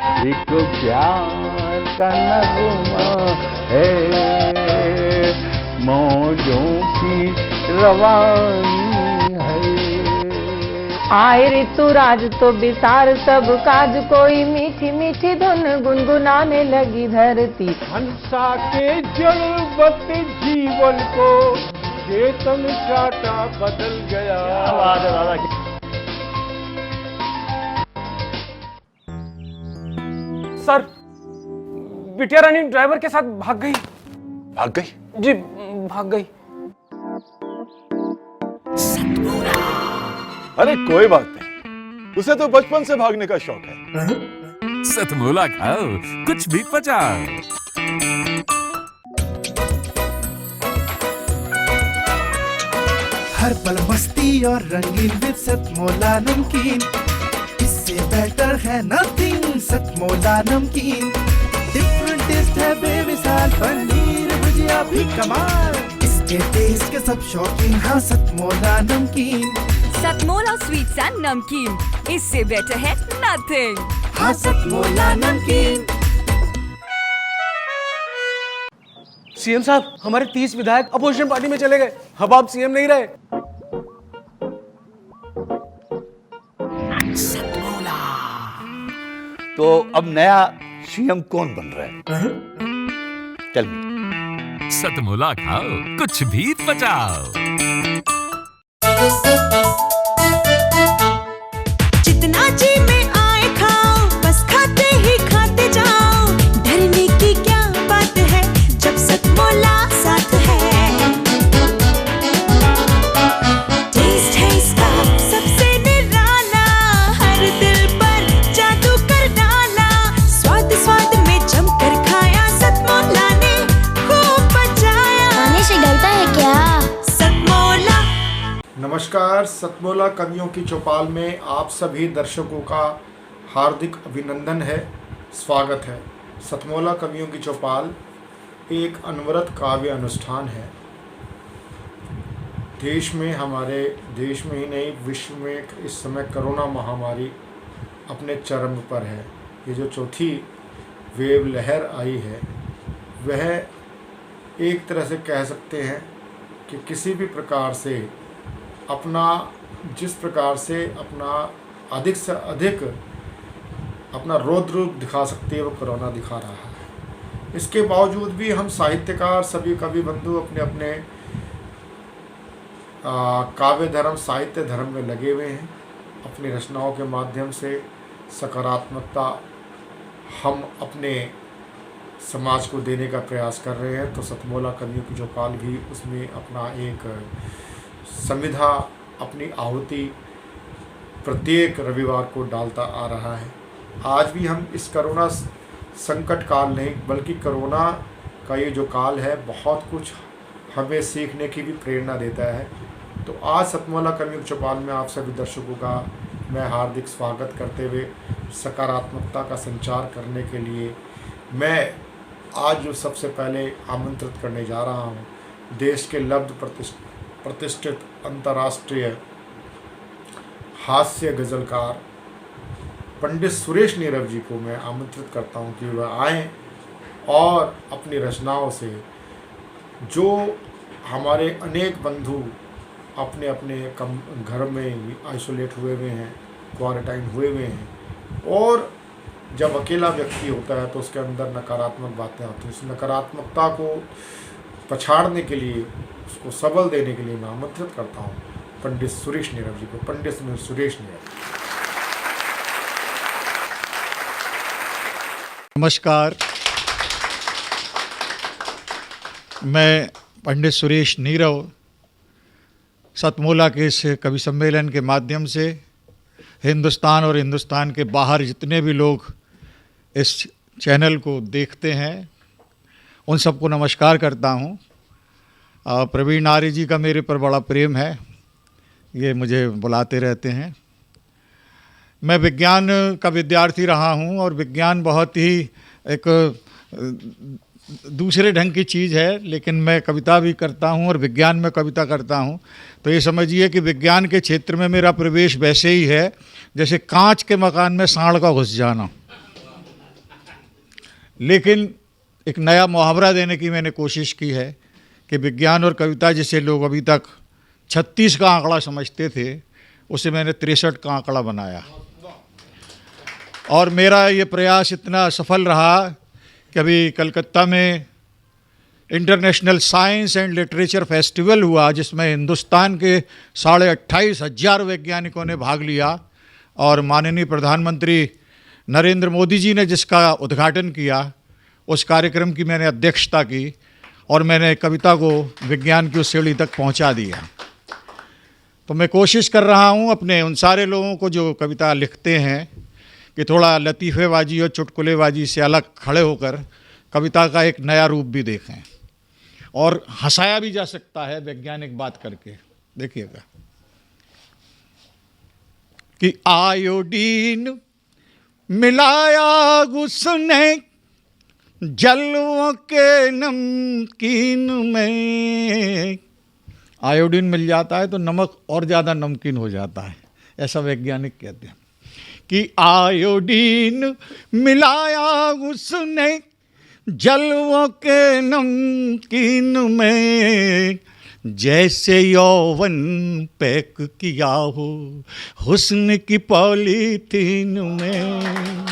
एक प्यार का नगमा है, मौजों की रवानी है। आए ऋतुराज तो बिसार सब काज, कोई मीठी मीठी धुन गुनगुनाने लगी धरती। हंसा के जड़वत जीवन को चेतन चाटा बदल गया। सर, बिटिया रानी ड्राइवर के साथ भाग गई। भाग गई? जी, भाग गई। अरे कोई बात नहीं, उसे तो बचपन से भागने का शौक है। सतमोला खाओ, कुछ भी पचाओ। हर पल मस्ती और रंगीन विद सतमोला नमकीन, इससे बेटर है नथिंग। सतमोला नमकीन डिफरेंट टेस्ट है बेमिसाल, पनीर भुजिया भी कमाल, इसके टेस्ट के सब शौकीन। हाँ सतमोला नमकीन, सतमोला स्वीट्स एंड नमकीन, इससे बेटर है नथिंग। हाँ सतमोला नमकीन। सीएम साहब, हमारे 30 विधायक अपोजिशन पार्टी में चले गए। अब आप सीएम नहीं रहे। तो अब नया सीएम कौन बन रहा है? Tell me. सतमोला खाओ, कुछ भी पचाओ। जितना जी में आए खाओ, बस खाते ही खाते जाओ। डरने की क्या बात है जब सतमोला साथ है। टेस्ट है इसका सबसे निराला, हर दिल पर जादू कर डाला। स्वाद स्वाद में जमकर खाया, सतमोला ने खूब बचाया। खाने से डरता है क्या? सतमोला। नमस्कार, सतमोला कवियों की चौपाल में आप सभी दर्शकों का हार्दिक अभिनंदन है, स्वागत है। सतमोला कवियों की चौपाल एक अनवरत काव्य अनुष्ठान है। देश में, हमारे देश में ही नहीं विश्व में इस समय कोरोना महामारी अपने चरम पर है। ये जो चौथी वेव लहर आई है, वह एक तरह से कह सकते हैं कि किसी भी प्रकार से अपना, जिस प्रकार से अपना अधिक से अधिक अपना रौद्र रूप दिखा सकती है, वो कोरोना दिखा रहा है। इसके बावजूद भी हम साहित्यकार, सभी कवि बंधु अपने अपने काव्य धर्म, साहित्य धर्म में लगे हुए हैं। अपनी रचनाओं के माध्यम से सकारात्मकता हम अपने समाज को देने का प्रयास कर रहे हैं। तो सतमोला कवियों की चौपाल भी उसमें अपना एक संविधा, अपनी आहुति प्रत्येक रविवार को डालता आ रहा है। आज भी हम इस कोरोना संकट काल नहीं, बल्कि कोरोना का ये जो काल है, बहुत कुछ हमें सीखने की भी प्रेरणा देता है। तो आज सतमोला कवियों की चौपाल में आप सभी दर्शकों का मैं हार्दिक स्वागत करते हुए सकारात्मकता का संचार करने के लिए मैं आज जो सबसे पहले आमंत्रित करने जा रहा हूँ, देश के लब्ध प्रतिष्ठित अंतर्राष्ट्रीय हास्य गज़लकार पंडित सुरेश नीरव जी को मैं आमंत्रित करता हूं कि वह आएँ और अपनी रचनाओं से, जो हमारे अनेक बंधु अपने अपने घर में आइसोलेट हुए हुए हैं, क्वारंटाइन हुए हुए हैं, और जब अकेला व्यक्ति होता है तो उसके अंदर नकारात्मक बातें आती हैं। उस नकारात्मकता को पछाड़ने के लिए, उसको सबल देने के लिए मैं आमंत्रित करता हूँ पंडित सुरेश नीरव जी को। पंडित सुरेश नीरव। नमस्कार, मैं पंडित सुरेश नीरव सतमोला के इस कवि सम्मेलन के माध्यम से हिंदुस्तान और हिंदुस्तान के बाहर जितने भी लोग इस चैनल को देखते हैं, उन सबको नमस्कार करता हूँ। प्रवीण आर्य जी का मेरे पर बड़ा प्रेम है, ये मुझे बुलाते रहते हैं। मैं विज्ञान का विद्यार्थी रहा हूँ और विज्ञान बहुत ही एक दूसरे ढंग की चीज़ है, लेकिन मैं कविता भी करता हूँ और विज्ञान में कविता करता हूँ। तो ये समझिए कि विज्ञान के क्षेत्र में मेरा प्रवेश वैसे ही है जैसे कांच के मकान में सांड का घुस जाना। लेकिन एक नया मुहावरा देने की मैंने कोशिश की है कि विज्ञान और कविता जिसे लोग अभी तक 36 का आंकड़ा समझते थे, उसे मैंने 63 का आंकड़ा बनाया। और मेरा ये प्रयास इतना सफल रहा कि अभी कलकत्ता में international science and literature festival हुआ, जिसमें हिंदुस्तान के 28,500 वैज्ञानिकों ने भाग लिया और माननीय प्रधानमंत्री नरेंद्र मोदी जी ने जिसका उद्घाटन किया, उस कार्यक्रम की मैंने अध्यक्षता की और मैंने कविता को विज्ञान की उस सीढ़ी तक पहुंचा दिया। तो मैं कोशिश कर रहा हूं अपने उन सारे लोगों को जो कविता लिखते हैं कि थोड़ा लतीफ़ेबाजी और चुटकुलेबाजी से अलग खड़े होकर कविता का एक नया रूप भी देखें, और हंसाया भी जा सकता है वैज्ञानिक बात करके। देखिएगा कि आयोडीन मिलाया उसने जलों के नमकीन में। आयोडीन मिल जाता है तो नमक और ज़्यादा नमकीन हो जाता है, ऐसा वैज्ञानिक कहते हैं। कि आयोडीन मिलाया उसने जलों के नमकीन में, जैसे यौवन पैक किया हो हुस्न की पॉलीथीन में।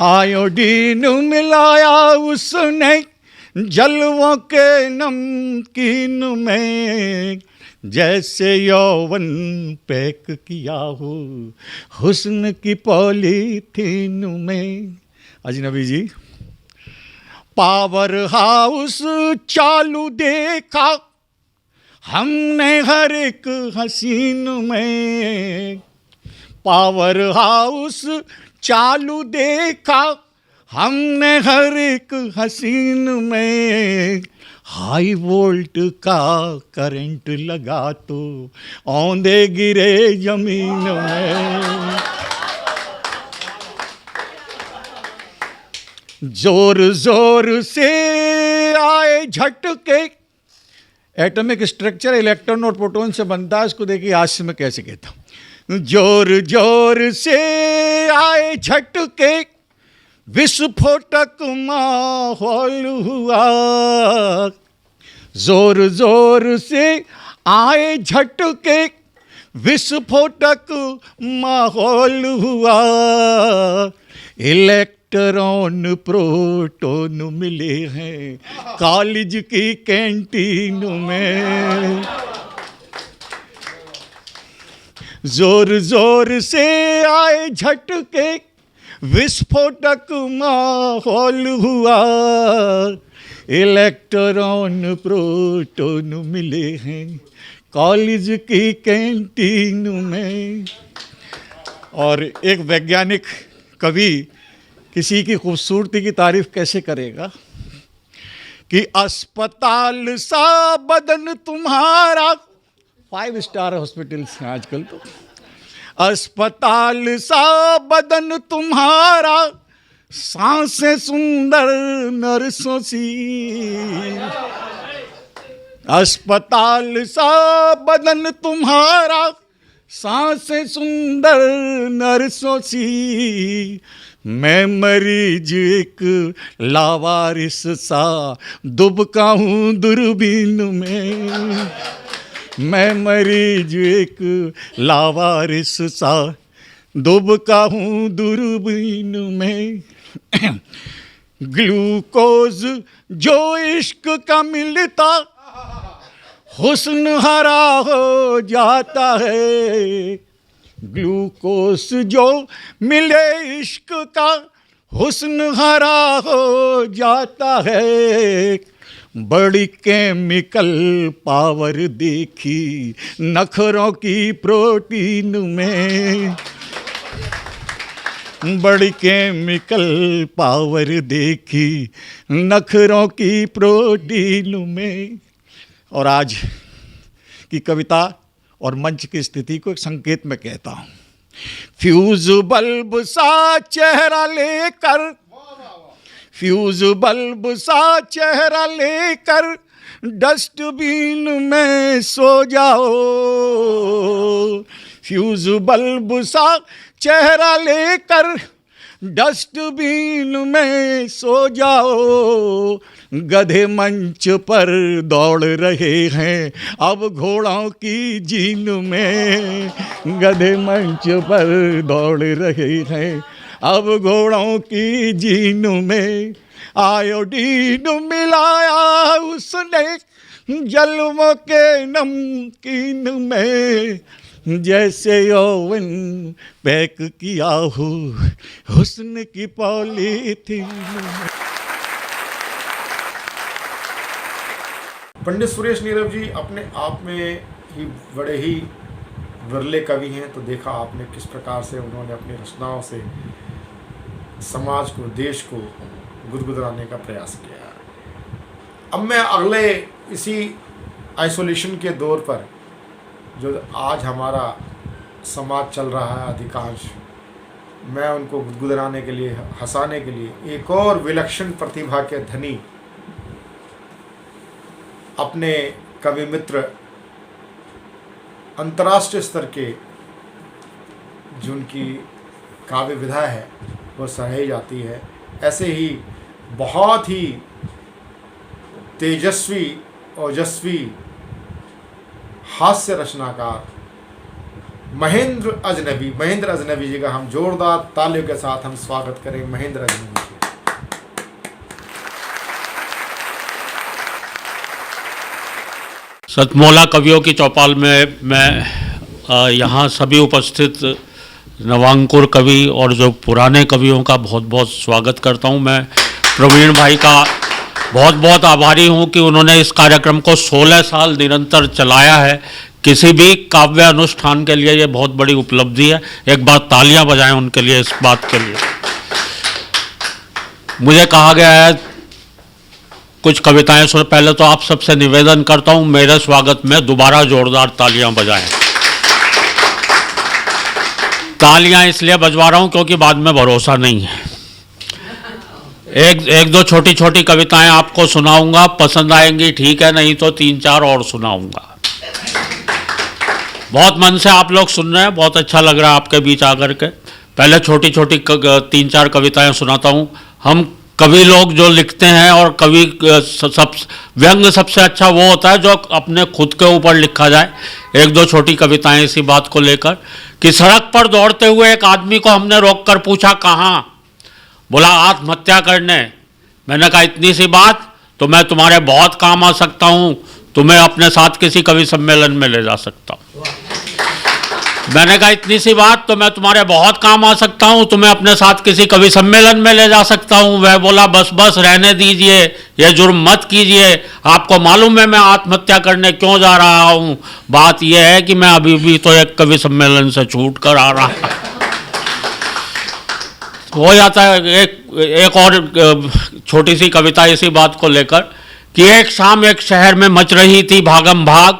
आयोडीन मिलाया उसने जलों के नमकीन में, जैसे यौवन पैक किया हो हुस्न की पॉलीथीन में। अजनबी जी, पावर हाउस चालू देखा हमने हर एक हसीन में। पावर हाउस चालू देखा हमने हर एक हसीन में। हाई वोल्ट का करंट लगा तो औंधे गिरे जमीन में। जोर जोर से आए झटके। एटॉमिक स्ट्रक्चर इलेक्ट्रॉन और प्रोटॉन से बनता है, इसको देखिए आज से मैं कैसे कहता हूँ। जोर जोर से आए झटके, विस्फोटक माहौल हुआ। जोर जोर से आए झटके, विस्फोटक माहौल हुआ। इलेक्ट्रॉन प्रोटॉन मिले हैं कॉलेज की कैंटीन में। जोर जोर से आए झटके, विस्फोटक माहौल हुआ। इलेक्ट्रॉन प्रोटॉन मिले हैं कॉलेज की कैंटीन में। और एक वैज्ञानिक कवि किसी की खूबसूरती की तारीफ कैसे करेगा कि अस्पताल सा बदन तुम्हारा। 5 स्टार हॉस्पिटल्स हैं आजकल तो। अस्पताल सा बदन तुम्हारा, सांसें सुंदर नर्सों सी। अस्पताल सा बदन तुम्हारा, सांसें सुंदर नर्सों सी। मैं मरीज एक लावारिस सा, दुबका हूँ दूरबीन में। मैं मरीज एक लावारिस सा, दुबका हूँ दूरबीन में। ग्लूकोज जो इश्क का मिलता, हुस्न हरा हो जाता है। ग्लूकोज जो मिले इश्क का, हुस्न हरा हो जाता है। बड़ी केमिकल पावर देखी नखरों की प्रोटीन में। बड़ी केमिकल पावर देखी नखरों की प्रोटीन में। और आज की कविता और मंच की स्थिति को एक संकेत में कहता हूँ। फ्यूज बल्ब सा चेहरा लेकर, फ्यूज बल्ब सा चेहरा लेकर, डस्टबिन में सो जाओ। फ्यूज बल्ब सा चेहरा लेकर, डस्टबिन में सो जाओ, गधे मंच पर दौड़ रहे हैं अब घोड़ों की जीन में, गधे मंच पर दौड़ रहे हैं अब घोड़ों की जीन में। आयोडीन मिलाया उसने जलमों के नमकीन में, जैसे यौवन पैक किया हो हुस्न की पॉलीथीन में। पंडित सुरेश नीरव जी अपने आप में ही बड़े ही विरले कवि हैं। तो देखा आपने किस प्रकार से उन्होंने अपनी रचनाओं से समाज को, देश को गुदगुदाने का प्रयास किया। अब मैं अगले इसी आइसोलेशन के दौर पर जो आज हमारा समाज चल रहा है अधिकांश, मैं उनको गुदगुदाने के लिए, हंसाने के लिए एक और विलक्षण प्रतिभा के धनी अपने कवि मित्र, अंतर्राष्ट्रीय स्तर के जिनकी काव्य विधा है वो सराही जाती है, ऐसे ही बहुत ही तेजस्वी ओजस्वी हास्य रचनाकार महेंद्र अजनबी जी का हम जोरदार तालियों के साथ हम स्वागत करें। महेंद्र अजनबी जी। सतमोला कवियों की चौपाल में मैं यहाँ सभी उपस्थित नवांकुर कवि और जो पुराने कवियों का बहुत बहुत स्वागत करता हूँ। मैं प्रवीण भाई का बहुत बहुत आभारी हूँ कि उन्होंने इस कार्यक्रम को 16 साल निरंतर चलाया है। किसी भी काव्य अनुष्ठान के लिए ये बहुत बड़ी उपलब्धि है। एक बार तालियां बजाएं उनके लिए, इस बात के लिए। मुझे कहा गया है कुछ कविताएं सुन, पहले तो आप सबसे निवेदन करता हूं मेरे स्वागत में दोबारा जोरदार तालियां बजाएं। तालियां इसलिए बजवा रहा हूं क्योंकि बाद में भरोसा नहीं है। एक दो छोटी छोटी कविताएं आपको सुनाऊंगा, पसंद आएंगी ठीक है, नहीं तो 3-4 और सुनाऊंगा। बहुत मन से आप लोग सुन रहे हैं, बहुत अच्छा लग रहा है आपके बीच आकर के। पहले छोटी छोटी 3-4 कविताएं सुनाता हूं। हम कवि लोग जो लिखते हैं, और कवि व्यंग सबसे अच्छा वो होता है जो अपने खुद के ऊपर लिखा जाए। एक दो छोटी कविताएं इसी बात को लेकर कि सड़क पर दौड़ते हुए एक आदमी को हमने रोककर पूछा कहाँ, बोला आत्महत्या करने। मैंने कहा इतनी सी बात, तो मैं तुम्हारे बहुत काम आ सकता हूँ, तुम्हें अपने साथ किसी कवि सम्मेलन में ले जा सकता हूँ। मैंने कहा इतनी सी बात, तो मैं तुम्हारे बहुत काम आ सकता हूँ, तुम्हें अपने साथ किसी कवि सम्मेलन में ले जा सकता हूँ। वह बोला बस बस रहने दीजिए, यह जुर्म मत कीजिए, आपको मालूम है मैं आत्महत्या करने क्यों जा रहा हूँ। बात यह है कि मैं अभी भी तो एक कवि सम्मेलन से छूट कर आ रहा हो जाता है। एक और छोटी सी कविता इसी बात को लेकर कि एक शाम एक शहर में मच रही थी भागम भाग,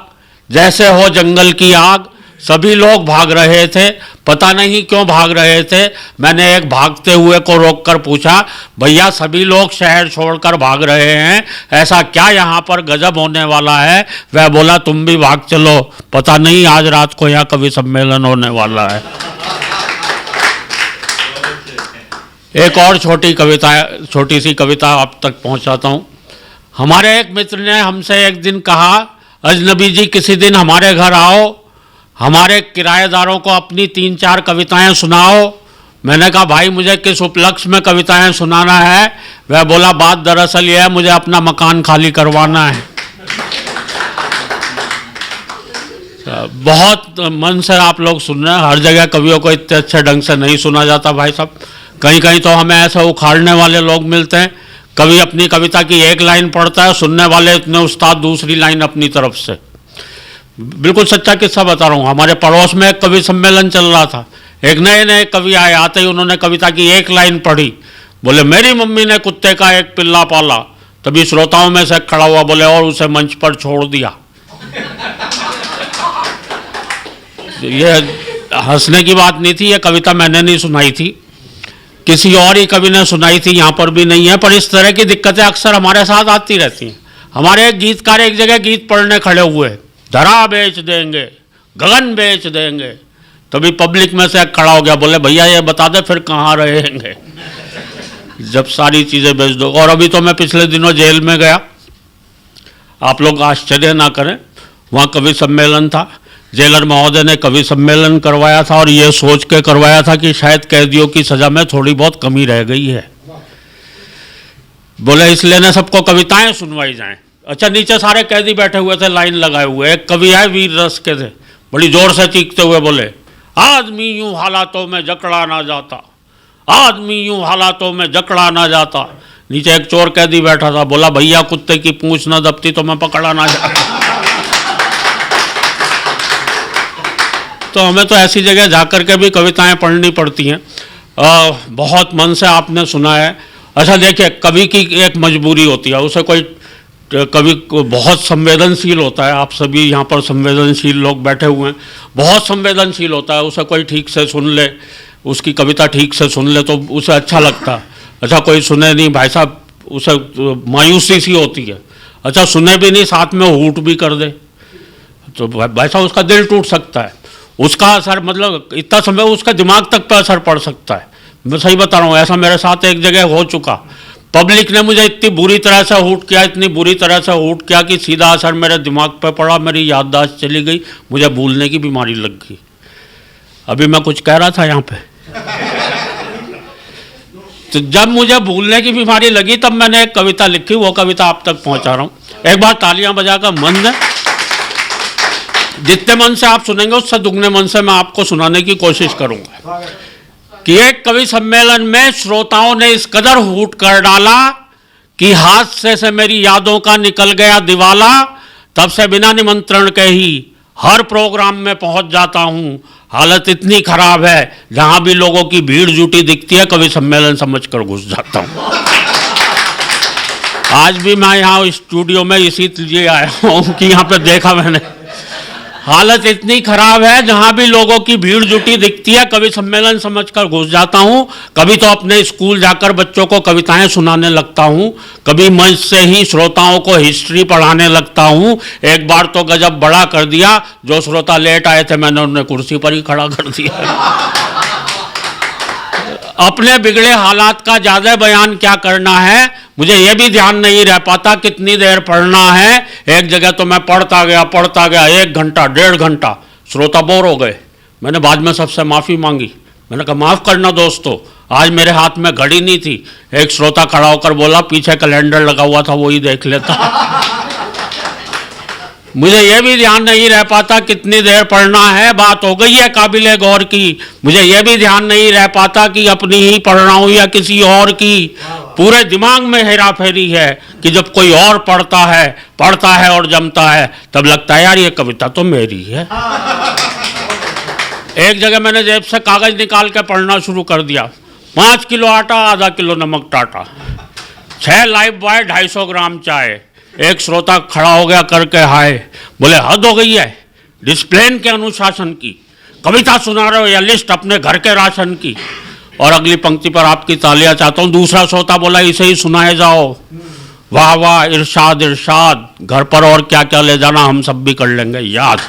जैसे हो जंगल की आग। सभी लोग भाग रहे थे, पता नहीं क्यों भाग रहे थे। मैंने एक भागते हुए को रोककर पूछा, भैया सभी लोग शहर छोड़कर भाग रहे हैं, ऐसा क्या यहाँ पर गजब होने वाला है। वह बोला तुम भी भाग चलो, पता नहीं आज रात को यहाँ कवि सम्मेलन होने वाला है। एक और छोटी सी कविता आप तक पहुँचाता हूँ। हमारे एक मित्र ने हमसे एक दिन कहा, अजनबी जी किसी दिन हमारे घर आओ, हमारे किराएदारों को अपनी 3-4 कविताएं सुनाओ। मैंने कहा भाई मुझे किस उपलक्ष्य में कविताएं सुनाना है। वह बोला बात दरअसल यह है, मुझे अपना मकान खाली करवाना है। बहुत मन से आप लोग सुन रहे हैं। हर जगह कवियों को इतने अच्छे ढंग से नहीं सुना जाता भाई साहब। कहीं कहीं तो हमें ऐसे उखाड़ने वाले लोग मिलते हैं। कवि अपनी कविता की एक लाइन पढ़ता है, सुनने वाले इतने उस्ताद दूसरी लाइन अपनी तरफ से। बिल्कुल सच्चा किस्सा बता रहा हूँ। हमारे पड़ोस में एक कवि सम्मेलन चल रहा था। एक नए कवि आए, आते ही उन्होंने कविता की एक लाइन पढ़ी, बोले मेरी मम्मी ने कुत्ते का एक पिल्ला पाला। तभी श्रोताओं में से खड़ा हुआ बोले और उसे मंच पर छोड़ दिया। ये हंसने की बात नहीं थी, ये कविता मैंने नहीं सुनाई थी, किसी और ही कवि ने सुनाई थी, यहाँ पर भी नहीं है। पर इस तरह की दिक्कतें अक्सर हमारे साथ आती रहती हैं। हमारे एक गीतकार एक जगह गीत पढ़ने खड़े हुए, धरा बेच देंगे, गगन बेच देंगे, तभी पब्लिक में से एक खड़ा हो गया, बोले भैया ये बता दे फिर कहाँ रहेंगे जब सारी चीज़ें बेच दो। और अभी तो मैं पिछले दिनों जेल में गया, आप लोग आश्चर्य ना करें, वहाँ कवि सम्मेलन था, जेलर महोदय ने कवि सम्मेलन करवाया था और ये सोच के करवाया था कि शायद कैदियों की सज़ा में थोड़ी बहुत कमी रह गई है। बोले इसलिए ना सबको कविताएं सुनवाई जाएं। अच्छा, नीचे सारे कैदी बैठे हुए थे, लाइन लगाए हुए। एक कवि आए वीर रस के थे, बड़ी जोर से चीखते हुए बोले, आदमी यूं हालातों में जकड़ा ना जाता, आदमी यूं हालातों में जकड़ा ना जाता। नीचे एक चोर कैदी बैठा था, बोला भैया कुत्ते की पूंछ न दबती तो मैं पकड़ा ना जाता। तो हमें तो ऐसी जगह जाकर के भी कविताएं पढ़नी पड़ती हैं। बहुत मन से आपने सुना है। अच्छा देखिए, कवि की एक मजबूरी होती है, उसे कोई कवि बहुत संवेदनशील होता है। आप सभी यहाँ पर संवेदनशील लोग बैठे हुए हैं, बहुत संवेदनशील होता है। उसे कोई ठीक से सुन ले, उसकी कविता ठीक से सुन ले तो उसे अच्छा लगता है। अच्छा, कोई सुने नहीं भाई साहब, उसे मायूसी सी होती है। अच्छा, सुने भी नहीं, साथ में हूट भी कर दे तो भाई साहब उसका दिल टूट सकता है। उसका असर मतलब इतना समय उसका दिमाग तक पर असर पड़ सकता है। मैं सही बता रहा हूँ, ऐसा मेरे साथ एक जगह हो चुका। पब्लिक ने मुझे इतनी बुरी तरह से हूट किया, इतनी बुरी तरह से हूट किया कि सीधा असर मेरे दिमाग पर पड़ा, मेरी याददाश्त चली गई, मुझे भूलने की बीमारी लग गई। अभी मैं कुछ कह रहा था यहाँ पे तो जब मुझे भूलने की बीमारी लगी तब मैंने एक कविता लिखी, वो कविता आप तक पहुँचा रहा हूँ। एक बार तालियां बजाकर मन में, जितने मन से आप सुनेंगे उससे दुगने मन से मैं आपको सुनाने की कोशिश करूंगा कि एक कवि सम्मेलन में श्रोताओं ने इस कदर हूट कर डाला कि हाथ से मेरी यादों का निकल गया दिवाला। तब से बिना निमंत्रण के ही हर प्रोग्राम में पहुंच जाता हूं। हालत इतनी खराब है, जहां भी लोगों की भीड़ जुटी दिखती है कवि सम्मेलन समझकर घुस जाता हूं। आज भी मैं यहाँ स्टूडियो में इसी लिए आया हूँ कि यहाँ पे देखा मैंने, हालत इतनी खराब है, जहां भी लोगों की भीड़ जुटी दिखती है कवि सम्मेलन समझकर घुस जाता हूं। कभी तो अपने स्कूल जाकर बच्चों को कविताएं सुनाने लगता हूं, कभी मंच से ही श्रोताओं को हिस्ट्री पढ़ाने लगता हूं। एक बार तो गजब बड़ा कर दिया, जो श्रोता लेट आए थे मैंने उन्हें कुर्सी पर ही खड़ा कर दिया। अपने बिगड़े हालात का ज्यादा बयान क्या करना है, मुझे यह भी ध्यान नहीं रह पाता कितनी देर पढ़ना है। एक जगह तो मैं पढ़ता गया 1 घंटा 1.5 घंटा, श्रोता बोर हो गए। मैंने बाद में सबसे माफ़ी मांगी, मैंने कहा माफ़ करना दोस्तों, आज मेरे हाथ में घड़ी नहीं थी। एक श्रोता खड़ा होकर बोला पीछे कैलेंडर लगा हुआ था, वही देख लेता। मुझे यह भी ध्यान नहीं रह पाता कितनी देर पढ़ना है, बात हो गई है काबिले गौर की। मुझे यह भी ध्यान नहीं रह पाता कि अपनी ही पढ़ रहा हूँ या किसी और की। पूरे दिमाग में हेरा फेरी है कि जब कोई और पढ़ता है और जमता है, तब लगता है यार ये कविता तो मेरी है। एक जगह मैंने जेब से कागज निकाल के पढ़ना शुरू कर दिया। 5 किलो आटा, आधा किलो नमक टाटा, 6 लाइफ बॉय, 250 ग्राम चाय। एक श्रोता खड़ा हो गया करके हाय, बोले हद हो गई है डिसिप्लिन के अनुशासन की, कविता सुना रहे हो या लिस्ट अपने घर के राशन की। और अगली पंक्ति पर आपकी तालियां चाहता हूं। दूसरा श्रोता बोला इसे ही सुनाए जाओ, वाह वाह इरशाद इरशाद, घर पर और क्या क्या ले जाना हम सब भी कर लेंगे याद।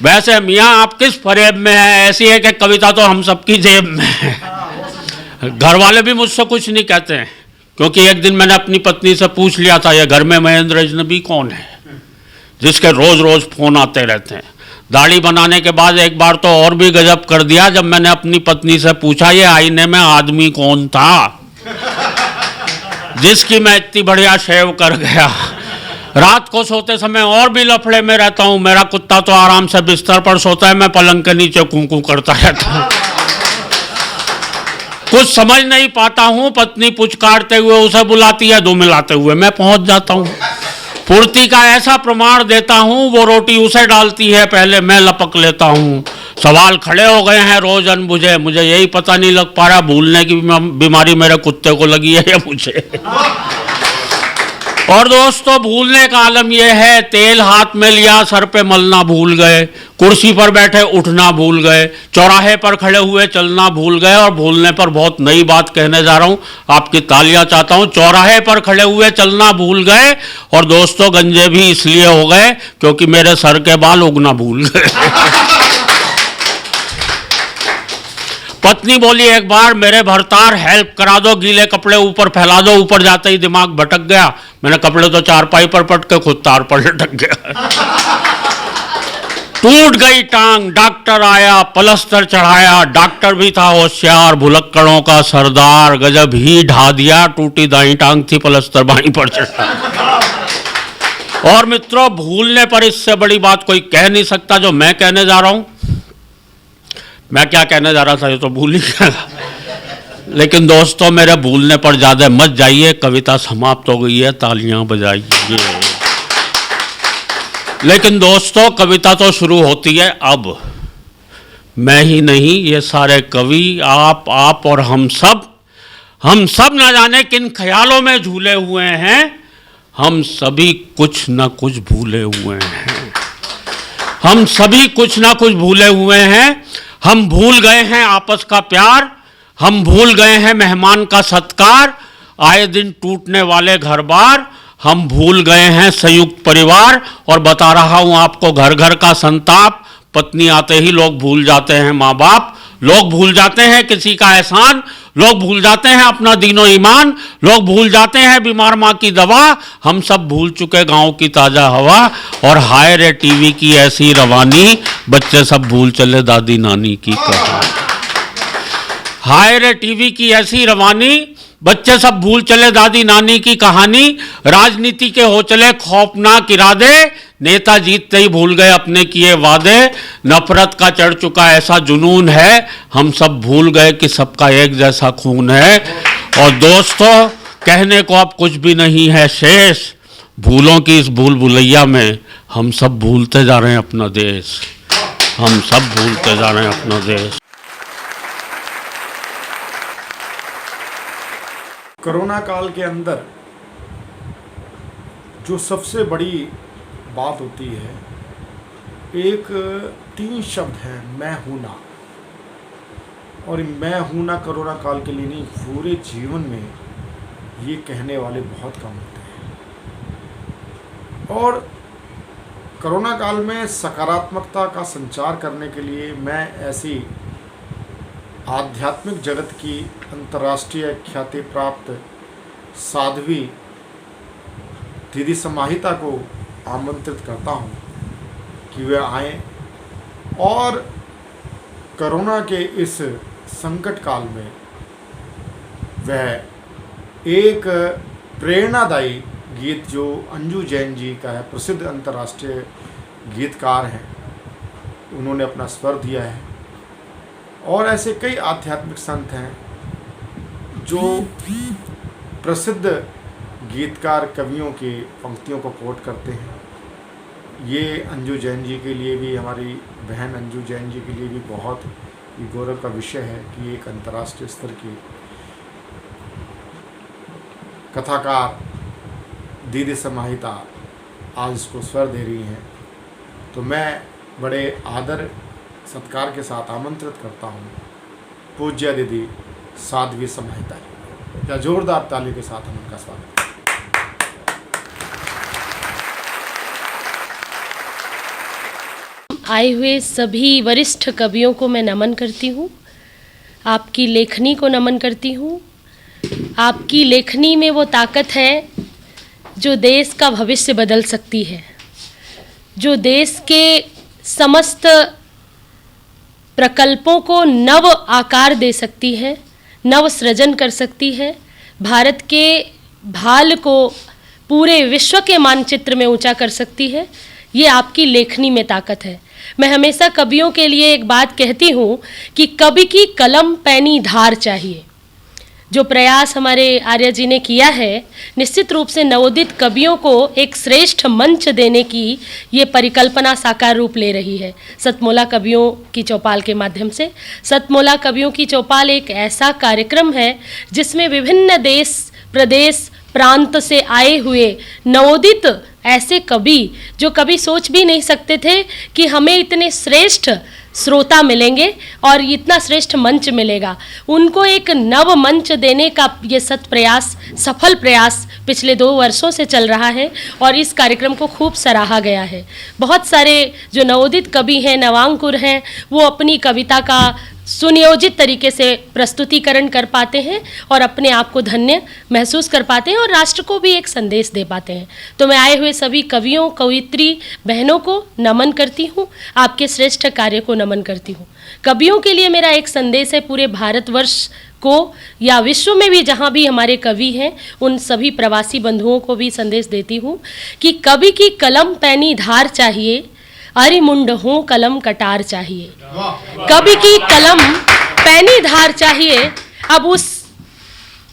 वैसे मियाँ आप किस फरेब में है, ऐसी है कि कविता तो हम सबकी जेब में है। घर वाले भी मुझसे कुछ नहीं कहते हैं, क्योंकि एक दिन मैंने अपनी पत्नी से पूछ लिया था ये घर में महेंद्र अजनबी कौन है जिसके रोज रोज फोन आते रहते हैं। दाढ़ी बनाने के बाद एक बार तो और भी गजब कर दिया, जब मैंने अपनी पत्नी से पूछा ये आईने में आदमी कौन था जिसकी मैं इतनी बढ़िया शेव कर गया। रात को सोते समय और भी लफड़े में रहता हूँ। मेरा कुत्ता तो आराम से बिस्तर पर सोता है, मैं पलंग के नीचे कूं करता रहता हूँ। कुछ समझ नहीं पाता हूँ, पत्नी पुचकारते हुए उसे बुलाती है, दो मिलाते हुए मैं पहुंच जाता हूँ। फुर्ती का ऐसा प्रमाण देता हूँ, वो रोटी उसे डालती है, पहले मैं लपक लेता हूँ। सवाल खड़े हो गए हैं रोज अनबुझे, मुझे यही पता नहीं लग पा रहा भूलने की बीमारी मेरे कुत्ते को लगी है या मुझे। और दोस्तों भूलने का आलम यह है, तेल हाथ में लिया सर पे मलना भूल गए, कुर्सी पर बैठे उठना भूल गए, चौराहे पर खड़े हुए चलना भूल गए। और भूलने पर बहुत नई बात कहने जा रहा हूं, आपकी तालियां चाहता हूं। चौराहे पर खड़े हुए चलना भूल गए और दोस्तों गंजे भी इसलिए हो गए क्योंकि मेरे सर के बाल उगना भूल गए। पत्नी बोली एक बार, मेरे भरतार हेल्प करा दो, गीले कपड़े ऊपर फैला दो। ऊपर जाते ही दिमाग भटक गया, मैंने कपड़े तो चारपाई पर पट के खुद तार पर लटक गया। टूट गई टांग, डॉक्टर आया, प्लास्टर चढ़ाया, डॉक्टर भी था होशियार, भुलक्कड़ों का सरदार, गजब ही ढा दिया। टूटी दाई टांग थी, प्लास्टर बाई पर चढ़ा। और मित्रों भूलने पर इससे बड़ी बात कोई कह नहीं सकता जो मैं कहने जा रहा हूं। मैं क्या कहने जा रहा था ये तो भूल ही गया। लेकिन दोस्तों मेरे भूलने पर ज्यादा मत जाइए, कविता समाप्त हो गई है, तालियां बजाइए। लेकिन दोस्तों कविता तो शुरू होती है अब। मैं ही नहीं, ये सारे कवि, आप और हम सब ना जाने किन ख्यालों में झूले हुए हैं। हम सभी कुछ ना कुछ भूले हुए हैं। हम सभी कुछ ना कुछ भूले हुए हैं। हम भूल गए हैं आपस का प्यार, हम भूल गए हैं मेहमान का सत्कार, आए दिन टूटने वाले घर बार। हम भूल गए हैं संयुक्त परिवार और बता रहा हूं आपको घर घर का संताप। पत्नी आते ही लोग भूल जाते हैं माँ बाप, लोग भूल जाते हैं किसी का एहसान, लोग भूल जाते हैं अपना दीनो ईमान, लोग भूल जाते हैं बीमार माँ की दवा। हम सब भूल चुके गांव की ताजा हवा और हाय रे टीवी की ऐसी रवानी, बच्चे सब भूल चले दादी नानी की कहानी। हाय रे टीवी की ऐसी रवानी, बच्चे सब भूल चले दादी नानी की कहानी। राजनीति के हो चले खौफनाक इरादे, नेता जीतते ही भूल गए अपने किए वादे। नफरत का चढ़ चुका ऐसा जुनून है, हम सब भूल गए कि सबका एक जैसा खून है। और दोस्तों कहने को अब कुछ भी नहीं है शेष, भूलों की इस भूल भुलैया में हम सब भूलते जा रहे हैं अपना देश। हम सब भूलते जा रहे हैं अपना देश। कोरोना काल के अंदर जो सबसे बड़ी बात होती है, एक 3 शब्द है, मैं हूं ना। और मैं हूं ना कोरोना काल के लिए नहीं, पूरे जीवन में ये कहने वाले बहुत कम होते हैं। और कोरोना काल में सकारात्मकता का संचार करने के लिए मैं ऐसी आध्यात्मिक जगत की अंतर्राष्ट्रीय ख्याति प्राप्त साध्वी दीदी समाहिता को आमंत्रित करता हूं कि वे आएं और कोरोना के इस संकट काल में वह एक प्रेरणादायी गीत जो अंजू जैन जी का है, प्रसिद्ध अंतर्राष्ट्रीय गीतकार हैं, उन्होंने अपना स्वर दिया है। और ऐसे कई आध्यात्मिक संत हैं जो प्रसिद्ध गीतकार कवियों की पंक्तियों को कोट करते हैं। ये अंजू जैन जी के लिए भी, हमारी बहन अंजू जैन जी के लिए भी बहुत ही गौरव का विषय है कि एक अंतर्राष्ट्रीय स्तर की कथाकार दीदी समाहिता आज इसको स्वर दे रही हैं। तो मैं बड़े आदर सत्कार के साथ आमंत्रित करता हूँ पूज्य दीदी साध्वी समाहिता जी। क्या जोरदार ताली के साथ हम उनका स्वागत करें। आए हुए सभी वरिष्ठ कवियों को मैं नमन करती हूँ, आपकी लेखनी को नमन करती हूँ। आपकी लेखनी में वो ताकत है जो देश का भविष्य बदल सकती है, जो देश के समस्त प्रकल्पों को नव आकार दे सकती है, नव सृजन कर सकती है, भारत के भाल को पूरे विश्व के मानचित्र में ऊंचा कर सकती है। ये आपकी लेखनी में ताकत है। मैं हमेशा कवियों के लिए एक बात कहती हूँ कि कवि की कलम पैनी धार चाहिए। जो प्रयास हमारे आर्य जी ने किया है, निश्चित रूप से नवोदित कवियों को एक श्रेष्ठ मंच देने की ये परिकल्पना साकार रूप ले रही है सतमोला कवियों की चौपाल के माध्यम से। सतमोला कवियों की चौपाल एक ऐसा कार्यक्रम है जिसमें विभिन्न देश, प्रदेश, प्रांत से आए हुए नवोदित ऐसे कवि जो कभी सोच भी नहीं सकते थे कि हमें इतने श्रेष्ठ श्रोता मिलेंगे और इतना श्रेष्ठ मंच मिलेगा। उनको एक नव मंच देने का ये सफल प्रयास पिछले 2 वर्षों से चल रहा है और इस कार्यक्रम को खूब सराहा गया है। बहुत सारे जो नवोदित कवि हैं, नवांकुर हैं, वो अपनी कविता का सुनियोजित तरीके से प्रस्तुतिकरण कर पाते हैं और अपने आप को धन्य महसूस कर पाते हैं और राष्ट्र को भी एक संदेश दे पाते हैं। तो मैं आए हुए सभी कवियों, कवयित्री बहनों को नमन करती हूँ, आपके श्रेष्ठ कार्य को नमन करती हूँ। कवियों के लिए मेरा एक संदेश है, पूरे भारतवर्ष को या विश्व में भी जहाँ भी हमारे कवि हैं, उन सभी प्रवासी बंधुओं को भी संदेश देती हूँ कि कवि की कलम पैनी धार चाहिए, अरि मुंड हो कलम कटार चाहिए। कवि की कलम पैनी धार चाहिए। अब उस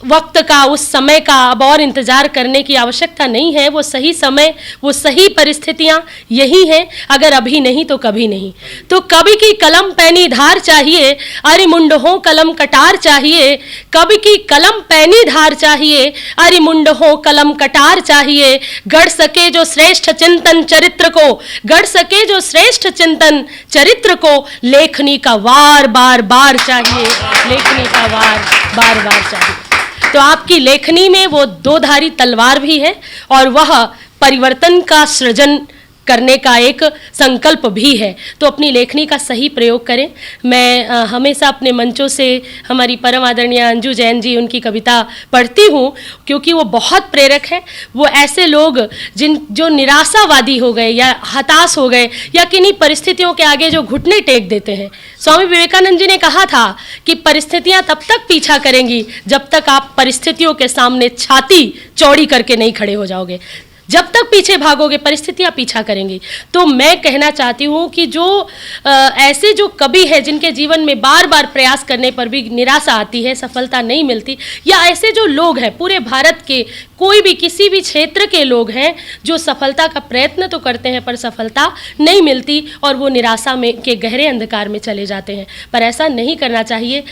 वक्त का, उस समय का अब और इंतज़ार करने की आवश्यकता नहीं है। वो सही समय, वो सही परिस्थितियाँ यही हैं। अगर अभी नहीं तो कभी नहीं। तो कवि की कलम पैनी धार चाहिए, अरि मुंड हो कलम कटार चाहिए। कवि की कलम पैनी धार चाहिए, अरि मुंड हो कलम कटार चाहिए। गढ़ सके जो श्रेष्ठ चिंतन चरित्र को, गढ़ सके जो श्रेष्ठ चिंतन चरित्र को, लेखनी का वार बार बार चाहिए, लेखनी का वार बार बार चाहिए। तो आपकी लेखनी में वो 2धारी तलवार भी है और वह परिवर्तन का सृजन करने का एक संकल्प भी है। तो अपनी लेखनी का सही प्रयोग करें। मैं हमेशा अपने मंचों से हमारी परम आदरणीय अंजू जैन जी, उनकी कविता पढ़ती हूँ क्योंकि वो बहुत प्रेरक है। वो ऐसे लोग जो निराशावादी हो गए या हताश हो गए या किन्हीं परिस्थितियों के आगे जो घुटने टेक देते हैं। स्वामी विवेकानंद जी ने कहा था कि परिस्थितियाँ तब तक पीछा करेंगी जब तक आप परिस्थितियों के सामने छाती चौड़ी करके नहीं खड़े हो जाओगे। जब तक पीछे भागोगे परिस्थितियाँ पीछा करेंगी। तो मैं कहना चाहती हूँ कि जो ऐसे जो कवि हैं जिनके जीवन में बार बार प्रयास करने पर भी निराशा आती है, सफलता नहीं मिलती, या ऐसे जो लोग हैं पूरे भारत के कोई भी किसी भी क्षेत्र के लोग हैं जो सफलता का प्रयत्न तो करते हैं पर सफलता नहीं मिलती और वो निराशा में के गहरे अंधकार में चले जाते हैं। पर ऐसा नहीं करना चाहिए।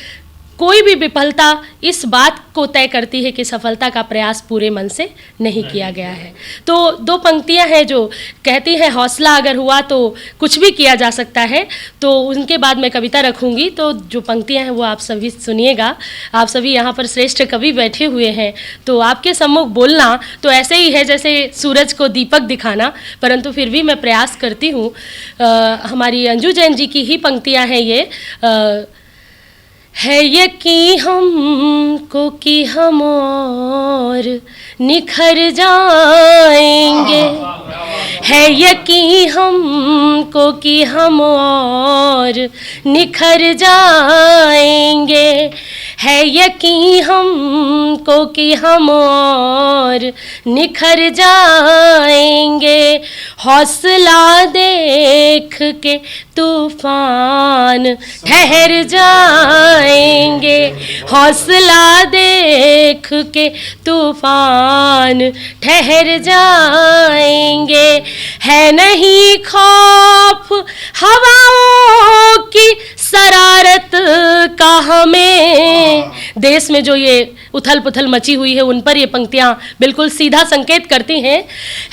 कोई भी विफलता इस बात को तय करती है कि सफलता का प्रयास पूरे मन से नहीं किया गया है। तो 2 पंक्तियां हैं जो कहती हैं, हौसला अगर हुआ तो कुछ भी किया जा सकता है। तो उनके बाद मैं कविता रखूंगी। तो जो पंक्तियां हैं वो आप सभी सुनिएगा। आप सभी यहाँ पर श्रेष्ठ कवि बैठे हुए हैं, तो आपके सम्मुख बोलना तो ऐसे ही है जैसे सूरज को दीपक दिखाना, परंतु फिर भी मैं प्रयास करती हूँ। हमारी अंजू जैन जी की ही पंक्तियाँ हैं ये। है यकीन हमको कि हम और निखर जाएंगे, है यकीन हमको कि हम और निखर जाएंगे, है यकीन हमको कि हम और निखर जाएंगे। हौसला देख के तूफान ठहर जाएंगे, हौसला देख के तूफान ठहर जाएंगे। है नहीं खौफ हवाओं की शरारत का हमें। देश में जो ये उथल पुथल मची हुई है उन पर ये पंक्तियां बिल्कुल सीधा संकेत करती हैं।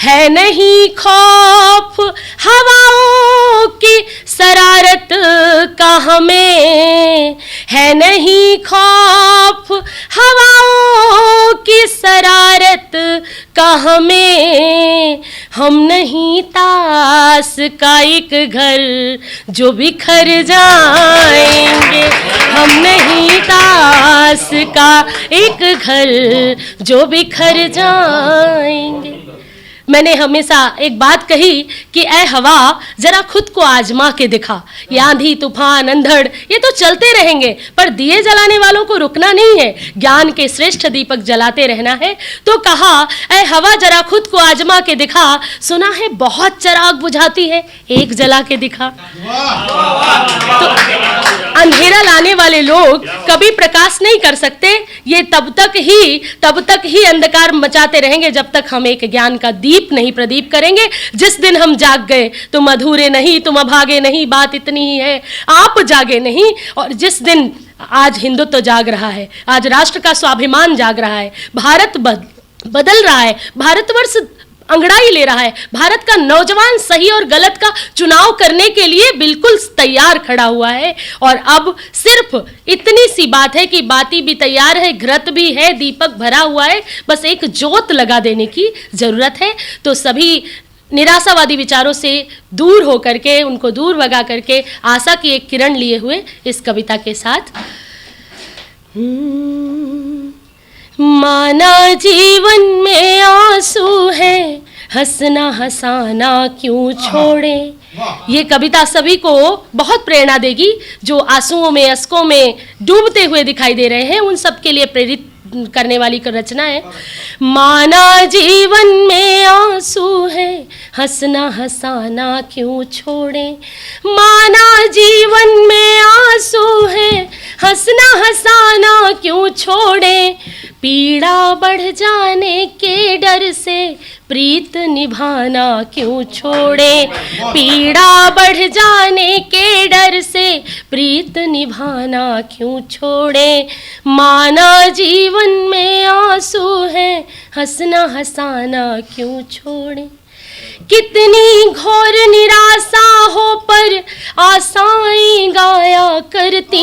है नहीं खौफ हवाओं की शरारत का हमें, है नहीं खौफ हवाओं की शरारत का हमें। हम नहीं ताश का एक घर जो बिखर जाएंगे, हम नहीं ताश का एक घर जो बिखर जाएंगे। मैंने हमेशा एक बात कही कि ऐ हवा जरा खुद को आजमा के दिखा। ये आंधी तूफान अंधड़ ये तो चलते रहेंगे, पर दिए जलाने वालों को रुकना नहीं है, ज्ञान के श्रेष्ठ दीपक जलाते रहना है। तो कहा ऐ हवा जरा खुद को आजमा के दिखा, सुना है बहुत चराग बुझाती है, एक जला के दिखा। तो अंधेरा लाने वाले लोग कभी प्रकाश नहीं कर सकते। ये तब तक ही अंधकार मचाते रहेंगे जब तक हम एक ज्ञान का दीप नहीं प्रदीप करेंगे। जिस दिन हम जाग गए तुम अधूरे नहीं, तुम अभागे नहीं, बात इतनी ही है आप जागे नहीं। और जिस दिन आज हिंदुत्व जाग रहा है, आज राष्ट्र का स्वाभिमान जाग रहा है, भारत बदल रहा है, भारतवर्ष अंगड़ाई ले रहा है, भारत का नौजवान सही और गलत का चुनाव करने के लिए बिल्कुल तैयार खड़ा हुआ है। और अब सिर्फ इतनी सी बात है कि बाती भी तैयार है, घृत भी है, दीपक भरा हुआ है, बस एक जोत लगा देने की जरूरत है। तो सभी निराशावादी विचारों से दूर होकर के, उनको दूर भगा करके आशा की एक किरण लिए हुए इस कविता के साथ, माना जीवन में आंसू है, हंसना हंसाना क्यों छोड़े। ये कविता सभी को बहुत प्रेरणा देगी, जो आंसुओं में, अश्कों में डूबते हुए दिखाई दे रहे हैं, उन सब के लिए प्रेरित करने वाली रचना है। माना जीवन में आंसू है, हंसना हंसाना क्यों छोड़े। माना जीवन में आंसू है, हंसना हंसाना क्यों छोड़े। पीड़ा बढ़ जाने के डर से प्रीत निभाना क्यों छोड़े। पीड़ा बढ़ जाने के डर से प्रीत निभाना क्यों छोड़े। माना जीवन में आंसू है, हंसना हंसाना क्यों छोड़े। कितनी घोर निराशा हो पर आशाएं गाया करती।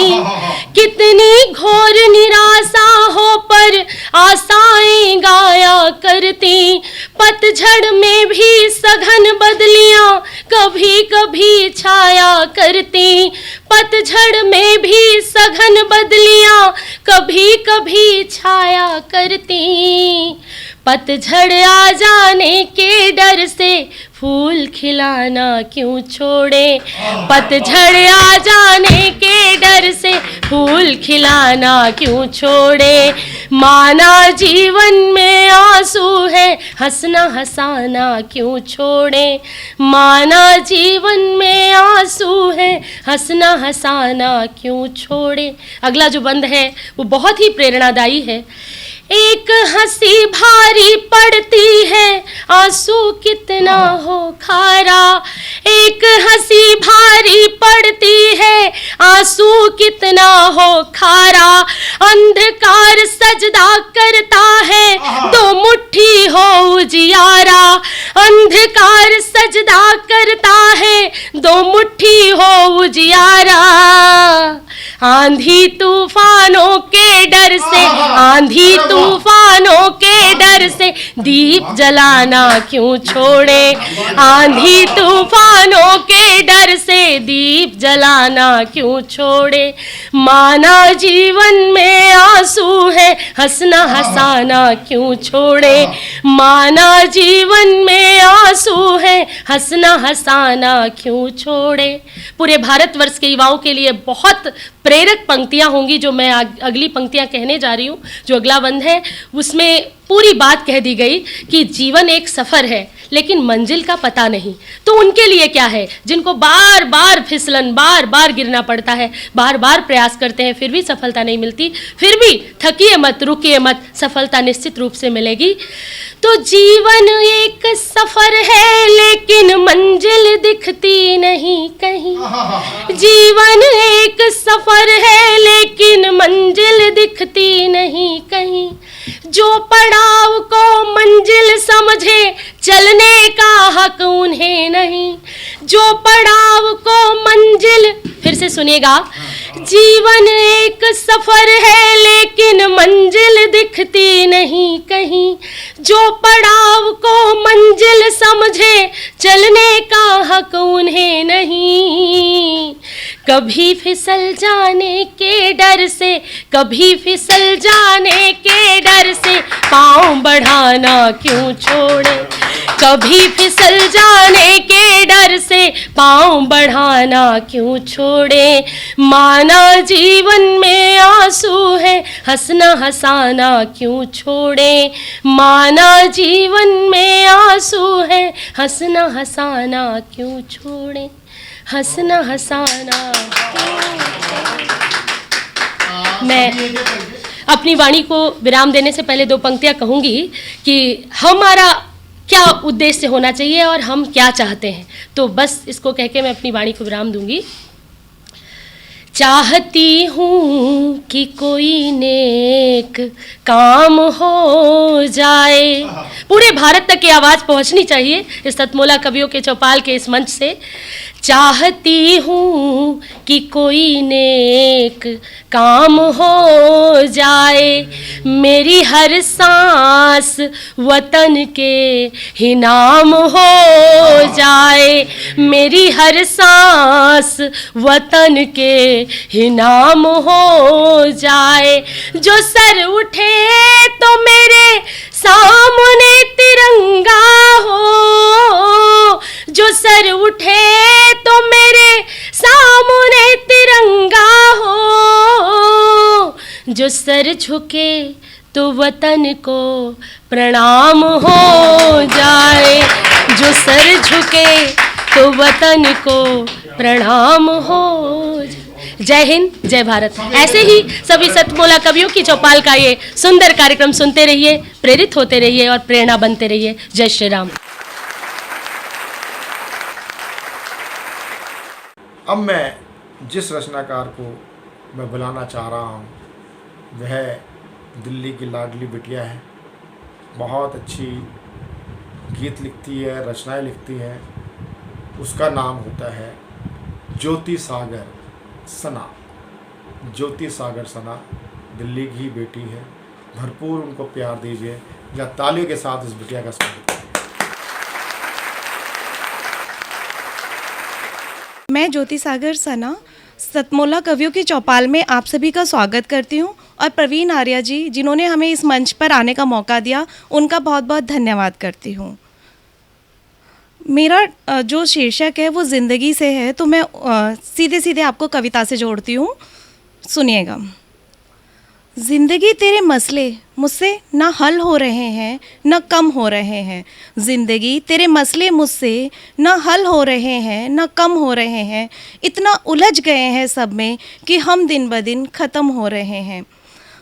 कितनी घोर निराशा हो पर आशाएं गाया करती। पतझड़ में भी सघन बदलियां कभी कभी छाया करती। पतझड़ में भी सघन बदलियां कभी कभी छाया करती। पतझड़ आ जाने के डर से फूल खिलाना क्यों छोड़े। पतझड़ आ जाने के डर से फूल खिलाना क्यों छोड़े। माना जीवन में आंसू है, हंसना हंसाना क्यों छोड़े। माना जीवन में आंसू है, हंसना हंसाना क्यों छोड़े। अगला जो बंद है वो बहुत ही प्रेरणादायी है। एक हंसी भारी पड़ती है, आंसू कितना हो खारा। एक हंसी भारी पड़ती है, आंसू कितना हो खारा। अंधकार सजदा करता है, दो मुट्ठी हो उजियारा। अंधकार सजदा करता है, दो मुट्ठी हो उजियारा। आंधी तूफानों के डर से, आंधी तूफानों के डर से दीप जलाना क्यों छोड़े। आंधी तूफानों के डर से दीप जलाना क्यों छोड़े। माना जीवन में आंसू है, हंसना हंसाना क्यों छोड़े। माना जीवन में आंसू है, हंसना हंसाना क्यों छोड़े। पूरे भारतवर्ष के युवाओं के लिए बहुत प्रेरक पंक्तियां होंगी जो मैं अगली पंक्तियां कहने जा रही हूं। जो अगला बंद है उसमें पूरी बात कह दी गई कि जीवन एक सफ़र है लेकिन मंजिल का पता नहीं। तो उनके लिए क्या है जिनको बार बार फिसलन, बार बार गिरना पड़ता है, बार बार प्रयास करते हैं फिर भी सफलता नहीं मिलती। फिर भी थकिए मत, रुकिए मत, सफलता निश्चित रूप से मिलेगी। तो जीवन एक सफ़र है लेकिन मंजिल दिखती नहीं कहीं। जीवन एक सफ़र है लेकिन मंजिल दिखती नहीं कहीं। जो पड़ाव को मंजिल समझे चलने का हक उन्हें नहीं। जो पड़ाव को मंजिल, फिर से सुनिएगा, जीवन एक सफ़र है लेकिन मंजिल दिखती नहीं कहीं। जो पड़ाव को मंजिल समझे चलने का हक उन्हें नहीं। कभी फिसल जाने के डर से, कभी फिसल जाने के डर से पाँव बढ़ाना क्यों छोड़े। कभी फिसल जाने के डर से पाँव बढ़ाना क्यों छोड़े। माना जीवन में आंसू है, हंसना हंसाना क्यों छोड़े। माना जीवन में आंसू है, हंसना हंसाना क्यों छोड़े। हंसना हंसाना। मैं अपनी वाणी को विराम देने से पहले दो पंक्तियां कहूंगी कि हमारा क्या उद्देश्य होना चाहिए और हम क्या चाहते हैं। तो बस इसको कह के मैं अपनी वाणी को विराम दूंगी। चाहती हूँ कि कोई नेक काम हो जाए। पूरे भारत तक ये आवाज़ पहुँचनी चाहिए इस सतमोला कवियों के चौपाल के इस मंच से। चाहती हूँ कि कोई नेक काम हो जाए, मेरी हर सांस वतन के ही नाम हो जाए, मेरी हर सांस वतन के ही नाम हो जाए। जो सर उठे तो मेरे सामने तिरंगा हो, जो सर उठे तो मेरे सामने तिरंगा हो, जो सर झुके तो वतन को प्रणाम हो जाए, जो सर झुके तो वतन को प्रणाम हो जाए। जय हिंद, जय भारत। ऐसे ही सभी सतमोला कवियों की चौपाल का ये सुंदर कार्यक्रम सुनते रहिए, प्रेरित होते रहिए और प्रेरणा बनते रहिए। जय श्री राम। अब मैं जिस रचनाकार को मैं बुलाना चाह रहा हूँ वह दिल्ली की लाडली बिटिया है। बहुत अच्छी गीत लिखती है, रचनाएं लिखती है। उसका नाम होता है ज्योति सागर सना। ज्योति सागर सना दिल्ली की बेटी है। भरपूर उनको प्यार दीजिए या तालियों के साथ इस बिटिया का स्वागत करें। मैं ज्योति सागर सना सतमोला कवियों की चौपाल में आप सभी का स्वागत करती हूँ और प्रवीण आर्या जी जिन्होंने हमें इस मंच पर आने का मौका दिया उनका बहुत बहुत धन्यवाद करती हूँ। मेरा जो शीर्षक है वो ज़िंदगी से है, तो मैं सीधे सीधे आपको कविता से जोड़ती हूँ, सुनिएगा। ज़िंदगी तेरे मसले मुझसे न हल हो रहे हैं न कम हो रहे हैं, ज़िंदगी तेरे मसले मुझसे न हल हो रहे हैं न कम हो रहे हैं, इतना उलझ गए हैं सब में कि हम दिन ब दिन ख़त्म हो रहे हैं।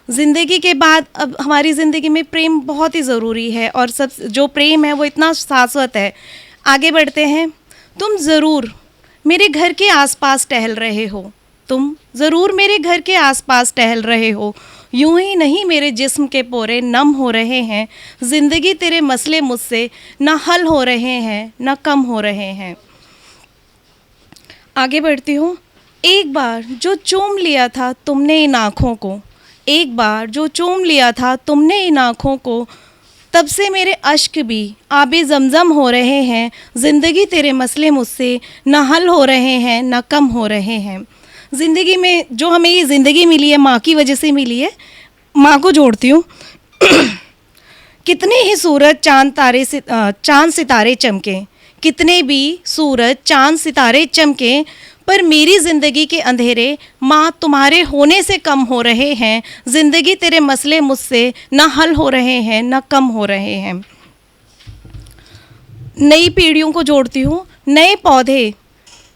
ज़िंदगी के बाद अब हमारी ज़िंदगी में प्रेम बहुत ही ज़रूरी है और सब जो प्रेम है वो इतना शाश्वत है। आगे बढ़ते हैं। तुम ज़रूर मेरे घर के आसपास टहल रहे हो, तुम ज़रूर मेरे घर के आसपास टहल रहे हो, यूं ही नहीं मेरे जिस्म के पोरे नम हो रहे हैं, ज़िंदगी तेरे मसले मुझसे न हल हो रहे हैं न कम हो रहे हैं। आगे बढ़ती हूँ। एक बार जो चूम लिया था तुमने इन आँखों को, एक बार जो चूम लिया था तुमने इन आँखों को, तब से मेरे अश्क भी आबे ज़मज़म हो रहे हैं, ज़िंदगी तेरे मसले मुझसे न हल हो रहे हैं न कम हो रहे हैं। ज़िंदगी में जो हमें ये ज़िंदगी मिली है माँ की वजह से मिली है। माँ को जोड़ती हूँ। कितने ही सूरज चाँद सितारे चमके, कितने भी सूरज चाँद सितारे चमके, पर मेरी ज़िंदगी के अंधेरे माँ तुम्हारे होने से कम हो रहे हैं, ज़िंदगी तेरे मसले मुझसे न हल हो रहे हैं न कम हो रहे हैं। नई पीढ़ियों को जोड़ती हूँ। नए पौधे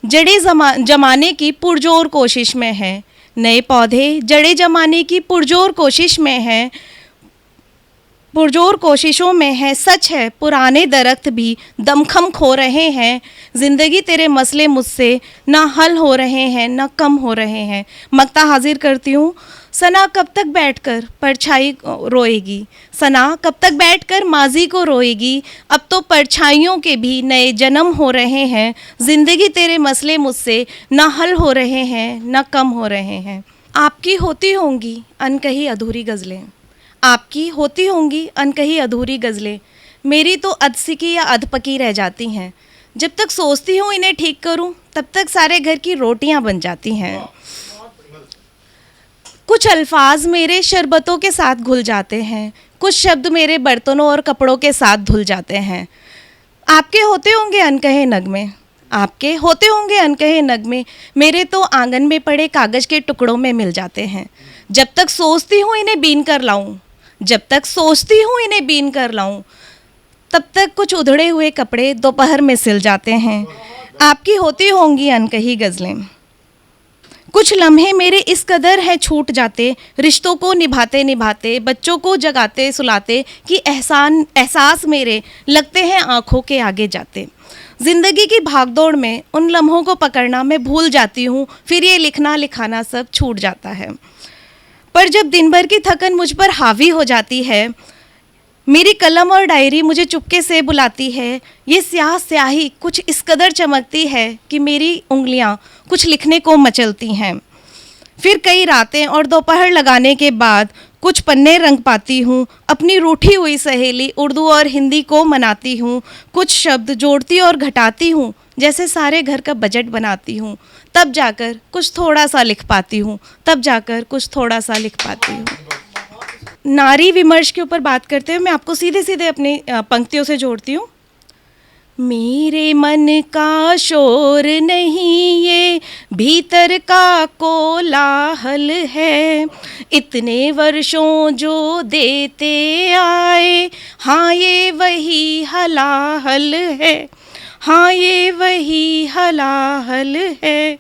जड़े जमाने की पुरजोर कोशिश में है, नए पौधे जड़े जमाने की पुरजोर कोशिश में है, पुरजोर कोशिशों में है। सच है पुराने दरख्त भी दमखम खो रहे हैं, ज़िंदगी तेरे मसले मुझसे न हल हो रहे हैं न कम हो रहे हैं। मक्ता हाजिर करती हूँ। सना कब तक बैठकर परछाई रोएगी, सना कब तक बैठकर माजी को रोएगी, अब तो परछाइयों के भी नए जन्म हो रहे हैं, ज़िंदगी तेरे मसले मुझसे न हल हो रहे हैं न कम हो रहे हैं। आपकी होती होंगी अनकही अधूरी गज़लें, आपकी होती होंगी अनकही अधूरी गज़लें, मेरी तो अधसिकी या अधपकी रह जाती हैं, जब तक सोचती हूँ इन्हें ठीक करूँ तब तक सारे घर की रोटियाँ बन जाती हैं। कुछ अल्फाज मेरे शरबतों के साथ घुल जाते हैं, कुछ शब्द मेरे बर्तनों और कपड़ों के साथ धुल जाते हैं। आपके होते होंगे अनकहे नगमे, आपके होते होंगे अनकहे नगमे, मेरे तो आंगन में पड़े कागज़ के टुकड़ों में मिल जाते हैं। जब तक सोचती हूँ इन्हें बीन कर लाऊं, जब तक सोचती हूँ इन्हें बीन कर लाऊं, तब तक कुछ उधड़े हुए कपड़े दोपहर में सिल जाते हैं। आपकी होती होंगी अनकही गज़लें। कुछ लम्हे मेरे इस कदर हैं छूट जाते, रिश्तों को निभाते निभाते, बच्चों को जगाते सुलाते, कि एहसास मेरे लगते हैं आँखों के आगे जाते। ज़िंदगी की भागदौड़ में उन लम्हों को पकड़ना मैं भूल जाती हूँ, फिर ये लिखना लिखाना सब छूट जाता है। पर जब दिन भर की थकन मुझ पर हावी हो जाती है, मेरी कलम और डायरी मुझे चुपके से बुलाती है। ये स्याह स्याही कुछ इस कदर चमकती है कि मेरी उंगलियां कुछ लिखने को मचलती हैं। फिर कई रातें और दोपहर लगाने के बाद कुछ पन्ने रंग पाती हूँ। अपनी रूठी हुई सहेली उर्दू और हिंदी को मनाती हूँ। कुछ शब्द जोड़ती और घटाती हूँ, जैसे सारे घर का बजट बनाती हूँ। तब जाकर कुछ थोड़ा सा लिख पाती हूँ, तब जाकर कुछ थोड़ा सा लिख पाती हूँ। नारी विमर्श के ऊपर बात करते हुए मैं आपको सीधे सीधे अपनी पंक्तियों से जोड़ती हूँ। मेरे मन का शोर नहीं, ये भीतर का कोलाहल है। इतने वर्षों जो देते आए, हाँ ये वही हलाहल है, हाँ ये वही हलाहल है।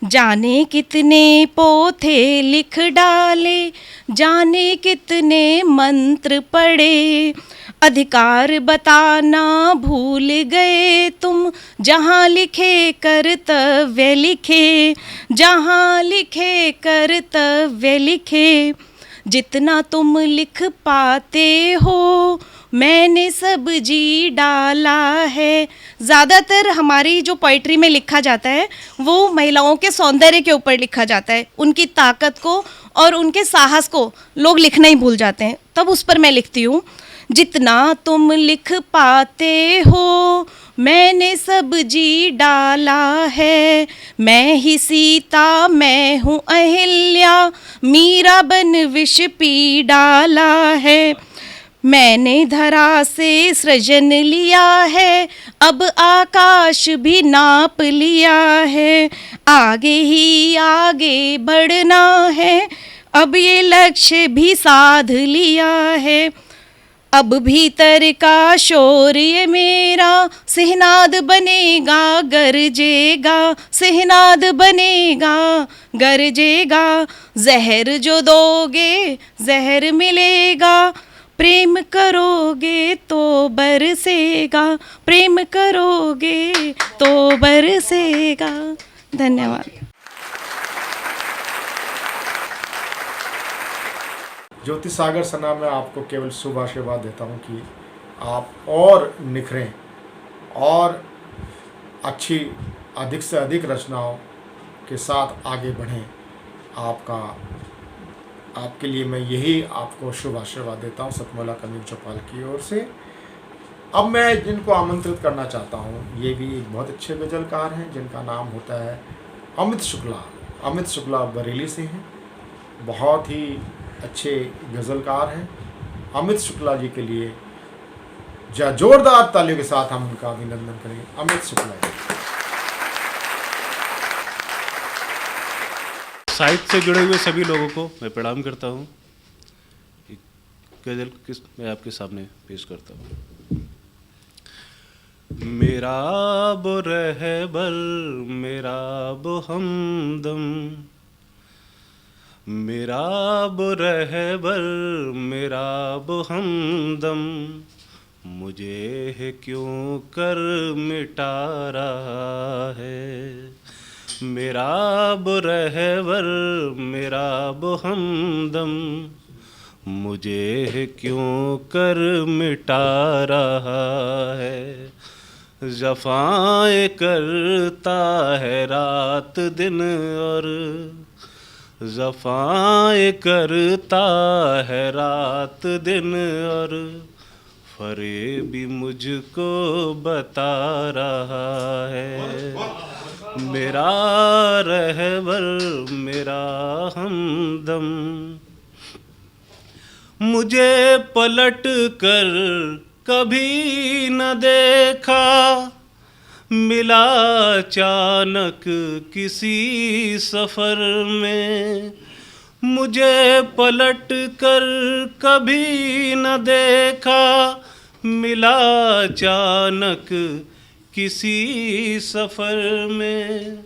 जाने कितने पोथे लिख डाले, जाने कितने मंत्र पढ़े, अधिकार बताना भूल गए तुम। जहाँ लिखे कर्तव्य लिखे, जहाँ लिखे कर्तव्य लिखे। जितना तुम लिख पाते हो मैंने सब जी डाला है। ज़्यादातर हमारी जो पोइट्री में लिखा जाता है वो महिलाओं के सौंदर्य के ऊपर लिखा जाता है, उनकी ताकत को और उनके साहस को लोग लिखना ही भूल जाते हैं। तब उस पर मैं लिखती हूँ, जितना तुम लिख पाते हो मैंने सब जी डाला है। मैं ही सीता, मैं हूँ अहिल्या, मीरा बन विष पी डाला है। मैंने धरा से सृजन लिया है, अब आकाश भी नाप लिया है। आगे ही आगे बढ़ना है, अब ये लक्ष्य भी साध लिया है। अब भीतर का शोर ये मेरा सिहनाद बनेगा गरजेगा, सिहनाद बनेगा गरजेगा। जहर जो दोगे जहर मिलेगा, प्रेम करोगे तो बरसेगा, प्रेम करोगे तो बरसेगा। धन्यवाद। ज्योति सागर सना मैं आपको केवल शुभ आशीर्वाद देता हूँ कि आप और निखरें और अच्छी अधिक से अधिक रचनाओं के साथ आगे बढ़ें। आपके लिए मैं यही आपको शुभ आशीर्वाद देता हूँ सतमोला कमीर चौपाल की ओर से। अब मैं जिनको आमंत्रित करना चाहता हूँ, ये भी एक बहुत अच्छे गज़लकार हैं जिनका नाम होता है अमित शुक्ला। अमित शुक्ला बरेली से हैं, बहुत ही अच्छे गज़लकार हैं। अमित शुक्ला जी के लिए जोरदार तालियों के साथ हम उनका अभिनंदन करें। अमित शुक्ला जी। साहित्य से जुड़े हुए सभी लोगों को मैं प्रणाम करता हूँ। एक गज़ल मैं आपके सामने पेश करता हूँ। मेरा बो रहबल मेरा बो हमदम, मेरा बो रहबल मेरा बो हमदम, मुझे है क्यों कर मिटा रहा है। मेरा बो रहबर मेरा बो हमदम, मुझे है क्यों कर मिटा रहा है। जफ़ाएं करता है रात दिन और जफ़ाएं करता है रात दिन और फरेबी मुझको बता रहा है। मेरा रहबर मेरा हमदम, मुझे पलट कर कभी न देखा, मिला अचानक किसी सफ़र में। मुझे पलट कर कभी न देखा, मिला अचानक किसी सफ़र में।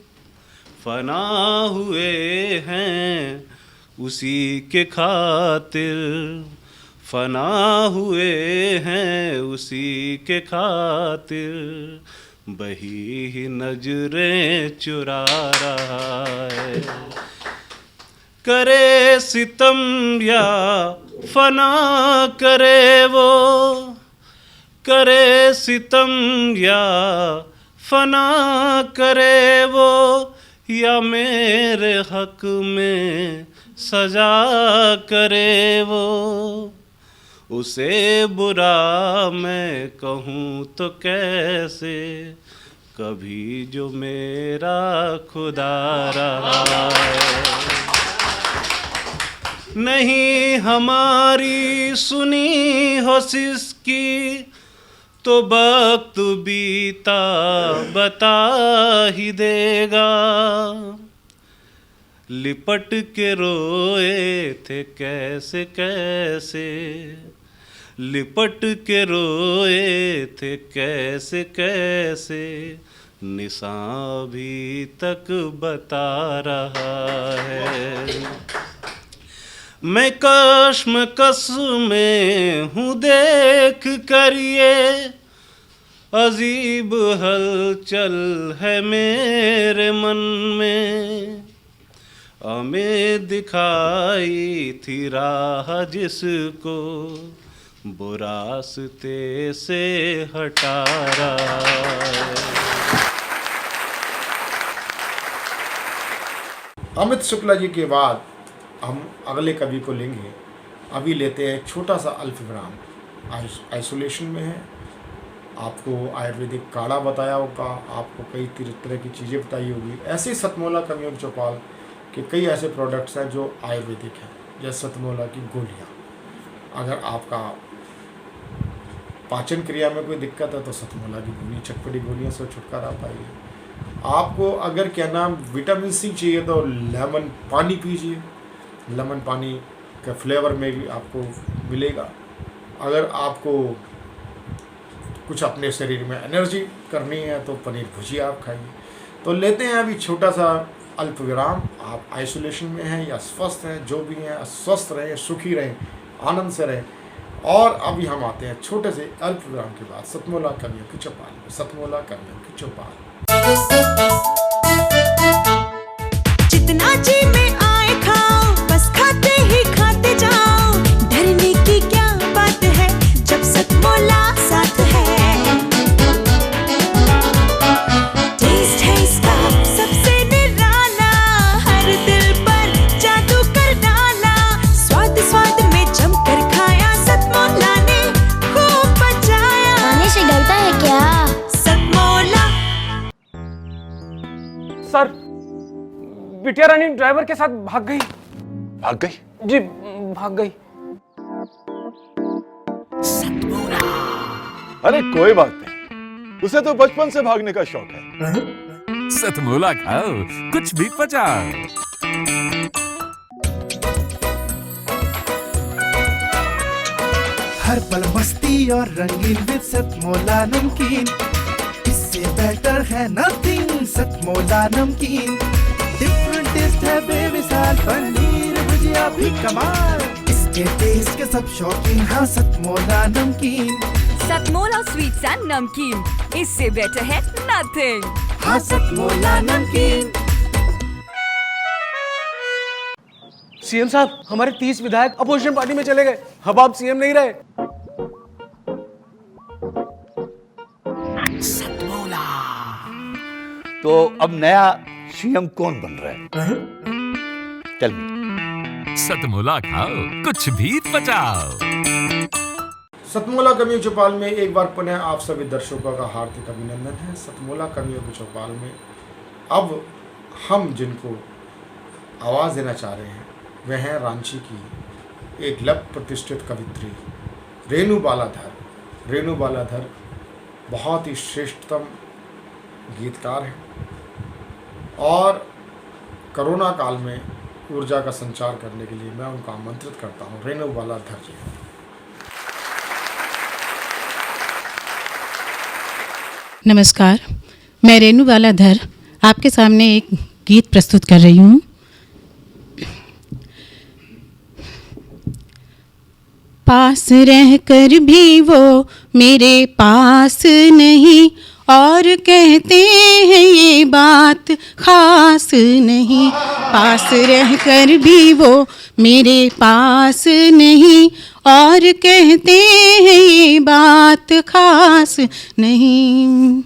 फना हुए हैं उसी के खातिर, फना हुए हैं उसी के खातिर, वही ही नजरें चुरा रहा है। करे सितम या फना करे वो, करे सितम या फना करे वो, या मेरे हक में सजा करे वो। उसे बुरा मैं कहूँ तो कैसे, कभी जो मेरा खुदा रहा है। नहीं हमारी सुनी हो सिसकी, तो वक्त बीता बता ही देगा। लिपट के रोए थे कैसे कैसे, लिपट के रोए थे कैसे कैसे, निशान भी तक बता रहा है। मैं कश्मकश में हूँ देख कर ये, अजीब हलचल है मेरे मन में। हमें दिखाई थी राह जिसको, वो रास्ते से हटा रहा है। अमित शुक्ला जी के बाद हम अगले कवि को लेंगे। अभी लेते हैं एक छोटा सा अल्प विराम। आइसोलेशन में है, आपको आयुर्वेदिक काढ़ा बताया होगा, आपको कई तरह की चीज़ें बताई होगी। ऐसे सतमोला कवियों की चौपाल के कई ऐसे प्रोडक्ट्स हैं जो आयुर्वेदिक हैं, जैसे सतमोला की गोलियाँ। अगर आपका पाचन क्रिया में कोई दिक्कत है तो सतमोला की गोली, चटपटी गोलियों से छुटकारा पाइए। आपको अगर क्या नाम विटामिन सी चाहिए तो लेमन पानी पीजिए, लेमन पानी के फ्लेवर में भी आपको मिलेगा। अगर आपको कुछ अपने शरीर में एनर्जी करनी है तो पनीर भुजिया आप खाइए। तो लेते हैं अभी छोटा सा अल्प विराम। आप आइसोलेशन में हैं या स्वस्थ हैं, जो भी हैं स्वस्थ रहें, सुखी रहें, आनंद से रहें। और अभी हम आते हैं छोटे से अल्प विराम के बाद सतमोला कवियों की चौपाल में। सतमोला कवियों की चौपाल। जितना जी में आए खाओ, बस खाते ही खाते जाओ। डरने की क्या बात है जब सतमोला साथ है। टेस्ट है इसका सबसे निराला, हर दिल पर जादू कर डाला। स्वाद स्वाद में जमकर खाया, सतमोला ने खूब बचाया। खाने से डरता है क्या? सतमोला। सर, बिटिया रानी ड्राइवर के साथ भाग गई। भाग गई? जी भाग गई। अरे कोई बात नहीं, उसे तो बचपन से भागने का शौक है। सतमोला खाओ, कुछ भी पचाओ। हर पल मस्ती और रंगीन विद सतमोला नमकीन, इससे बेटर है नथिंग। सतमोला नमकीन, डिफरेंट टेस्ट है बेमिसाल, पनीर भुजिया भी कमाल। इसके टेस्ट के सब शौकीन, हाँ सतमोला नमकीन। सतमोला स्वीट्स एंड नमकीन, इससे बेटर है नथिंग। हाँ सतमोला नमकीन। सीएम साहब, हमारे 30 विधायक अपोजिशन पार्टी में चले गए। अब आप सीएम नहीं रहे। तो अब नया सीएम कौन बन रहा है? Tell me. सतमोला खाओ, कुछ भी पचाओ। सतमोला कवियों की चौपाल में एक बार पुनः आप सभी दर्शकों का हार्दिक अभिनंदन है। सतमोला कवियों की चौपाल में अब हम जिनको आवाज़ देना चाह रहे हैं वह हैं रांची की एक लव प्रतिष्ठित कवित्री रेणु बालाधर। रेणु बालाधर बहुत ही श्रेष्ठतम गीतकार हैं और कोरोना काल में ऊर्जा का संचार करने के लिए मैं उनको आमंत्रित करता हूँ। रेणु बालाधर जी। नमस्कार, मैं रेणु बालाधर आपके सामने एक गीत प्रस्तुत कर रही हूँ। पास रहकर भी वो मेरे पास नहीं, और कहते हैं ये बात खास नहीं। पास रहकर भी वो मेरे पास नहीं, और कहते हैं ये बात खास नहीं।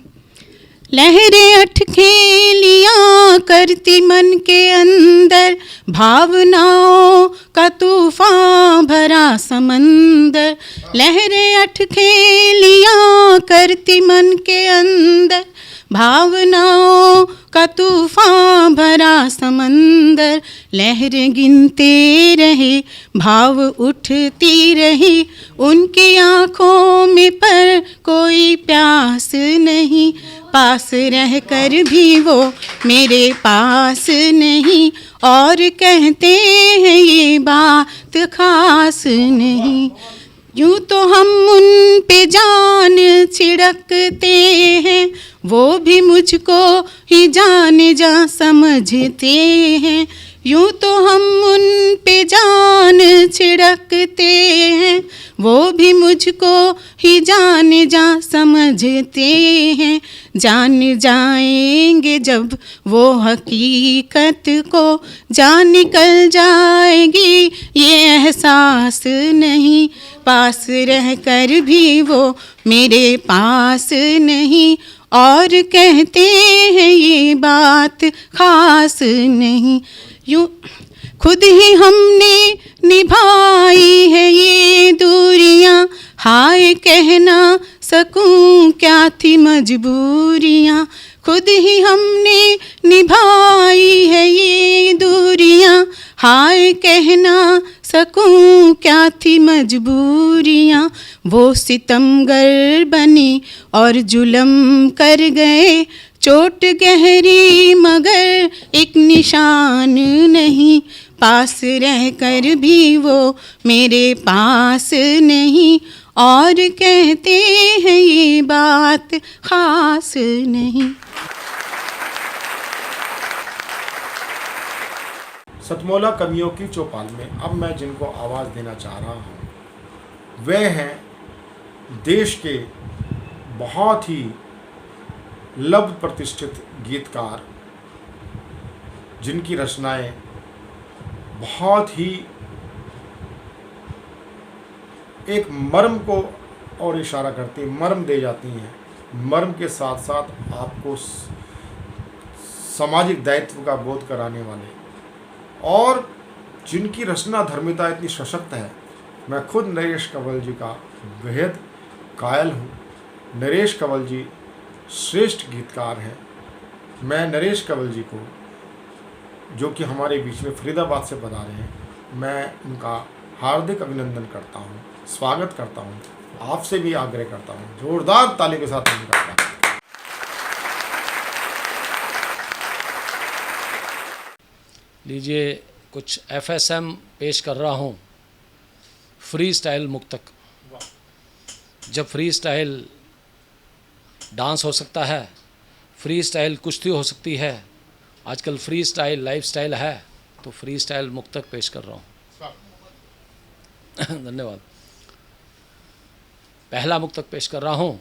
लहरें अठ खेलियाँ करती मन के अंदर, भावनाओं का तूफान भरा समंदर। लहरें अठ खेलियाँ करती मन के अंदर, भावनाओं का तूफान भरा समंदर। लहरें गिनते रहे, भाव उठती रही, उनकी आँखों में पर कोई प्यास नहीं। पास रहकर भी वो मेरे पास नहीं, और कहते हैं ये बात खास नहीं। यूँ तो हम उन पे जान छिड़कते हैं, वो भी मुझको ही जाने जा समझते हैं। यूँ तो हम उन पे जान छिड़कते हैं, वो भी मुझको ही जाने जा समझते हैं। जान जाएंगे जब वो हकीकत को, जान निकल जाएगी ये एहसास नहीं। पास रहकर भी वो मेरे पास नहीं, और कहते हैं ये बात खास नहीं। यूँ खुद ही हमने निभाई है ये दूरियां, हाय कहना सकूं क्या थी मजबूरियां। खुद ही हमने निभाई है ये दूरियां, हाय कहना सकूं क्या थी मजबूरियां। वो सितमगर बनी और जुल्म कर गए, चोट गहरी मगर एक निशान नहीं। पास रहकर भी वो मेरे पास नहीं, और कहते हैं ये बात खास नहीं। सतमौला कवियों की चौपाल में अब मैं जिनको आवाज़ देना चाह रहा हूँ वे हैं देश के बहुत ही लब्ध प्रतिष्ठित गीतकार, जिनकी रचनाएं बहुत ही एक मर्म को और इशारा करती, मर्म दे जाती हैं। मर्म के साथ साथ आपको सामाजिक दायित्व का बोध कराने वाले, और जिनकी रचना धर्मिता इतनी सशक्त है। मैं खुद नरेश कंवल जी का बेहद कायल हूँ। नरेश कंवल जी श्रेष्ठ गीतकार हैं। मैं नरेश कंवल जी को, जो कि हमारे बीच में फरीदाबाद से पधारे हैं, मैं उनका हार्दिक अभिनंदन करता हूँ, स्वागत करता हूँ। आपसे भी आग्रह करता हूँ, जोरदार ताली के साथ हम करता हूँ। लीजिए कुछ FSM पेश कर रहा हूँ, फ्री स्टाइल मुक्तक। जब फ्री स्टाइल डांस हो सकता है, फ्री स्टाइल कुश्ती हो सकती है, आजकल फ्री स्टाइल लाइफ स्टाइल है, तो फ्री स्टाइल मुक्तक पेश कर रहा हूँ। धन्यवाद। पहला मुक्तक पेश कर रहा हूँ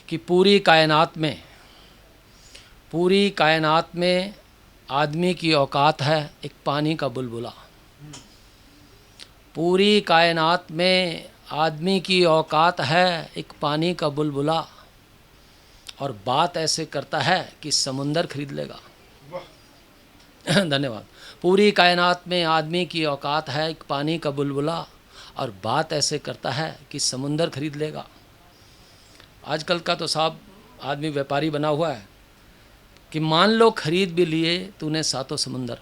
कि पूरी कायनात में आदमी की औकात है एक पानी का बुलबुला। पूरी कायनात में आदमी की औकात है एक पानी का बुलबुला, और बात ऐसे करता है कि समुंदर खरीद लेगा। धन्यवाद। पूरी कायनात में आदमी की औकात है एक पानी का बुलबुला, और बात ऐसे करता है कि समुंदर खरीद लेगा। आजकल का तो साहब आदमी व्यापारी बना हुआ है कि मान लो खरीद भी लिए तूने सातों समुंदर,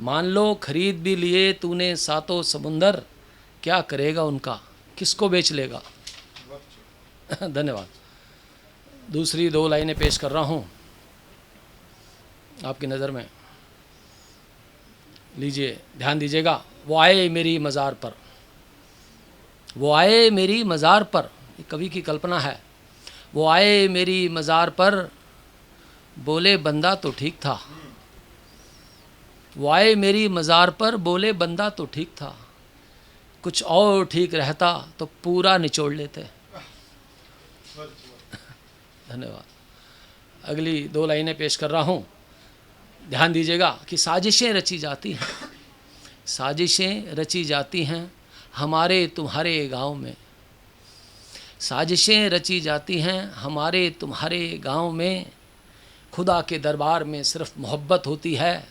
मान लो खरीद भी लिए तूने सातों समुंदर, क्या करेगा उनका, किसको बेच लेगा। धन्यवाद। दूसरी दो लाइनें पेश कर रहा हूँ आपकी नज़र में, लीजिए ध्यान दीजिएगा। वो आए मेरी मज़ार पर, वो आए मेरी मज़ार पर, ये कवि की कल्पना है। वो आए मेरी मज़ार पर, बोले बंदा तो ठीक था, वो आए मेरी मज़ार पर, बोले बंदा तो ठीक था, कुछ और ठीक रहता तो पूरा निचोड़ लेते। धन्यवाद। अगली 2 लाइनें पेश कर रहा हूँ, ध्यान दीजिएगा कि साजिशें रची जाती हैं, साजिशें रची जाती हैं हमारे तुम्हारे गांव में, साजिशें रची जाती हैं हमारे तुम्हारे गांव में, खुदा के दरबार में सिर्फ मोहब्बत होती है।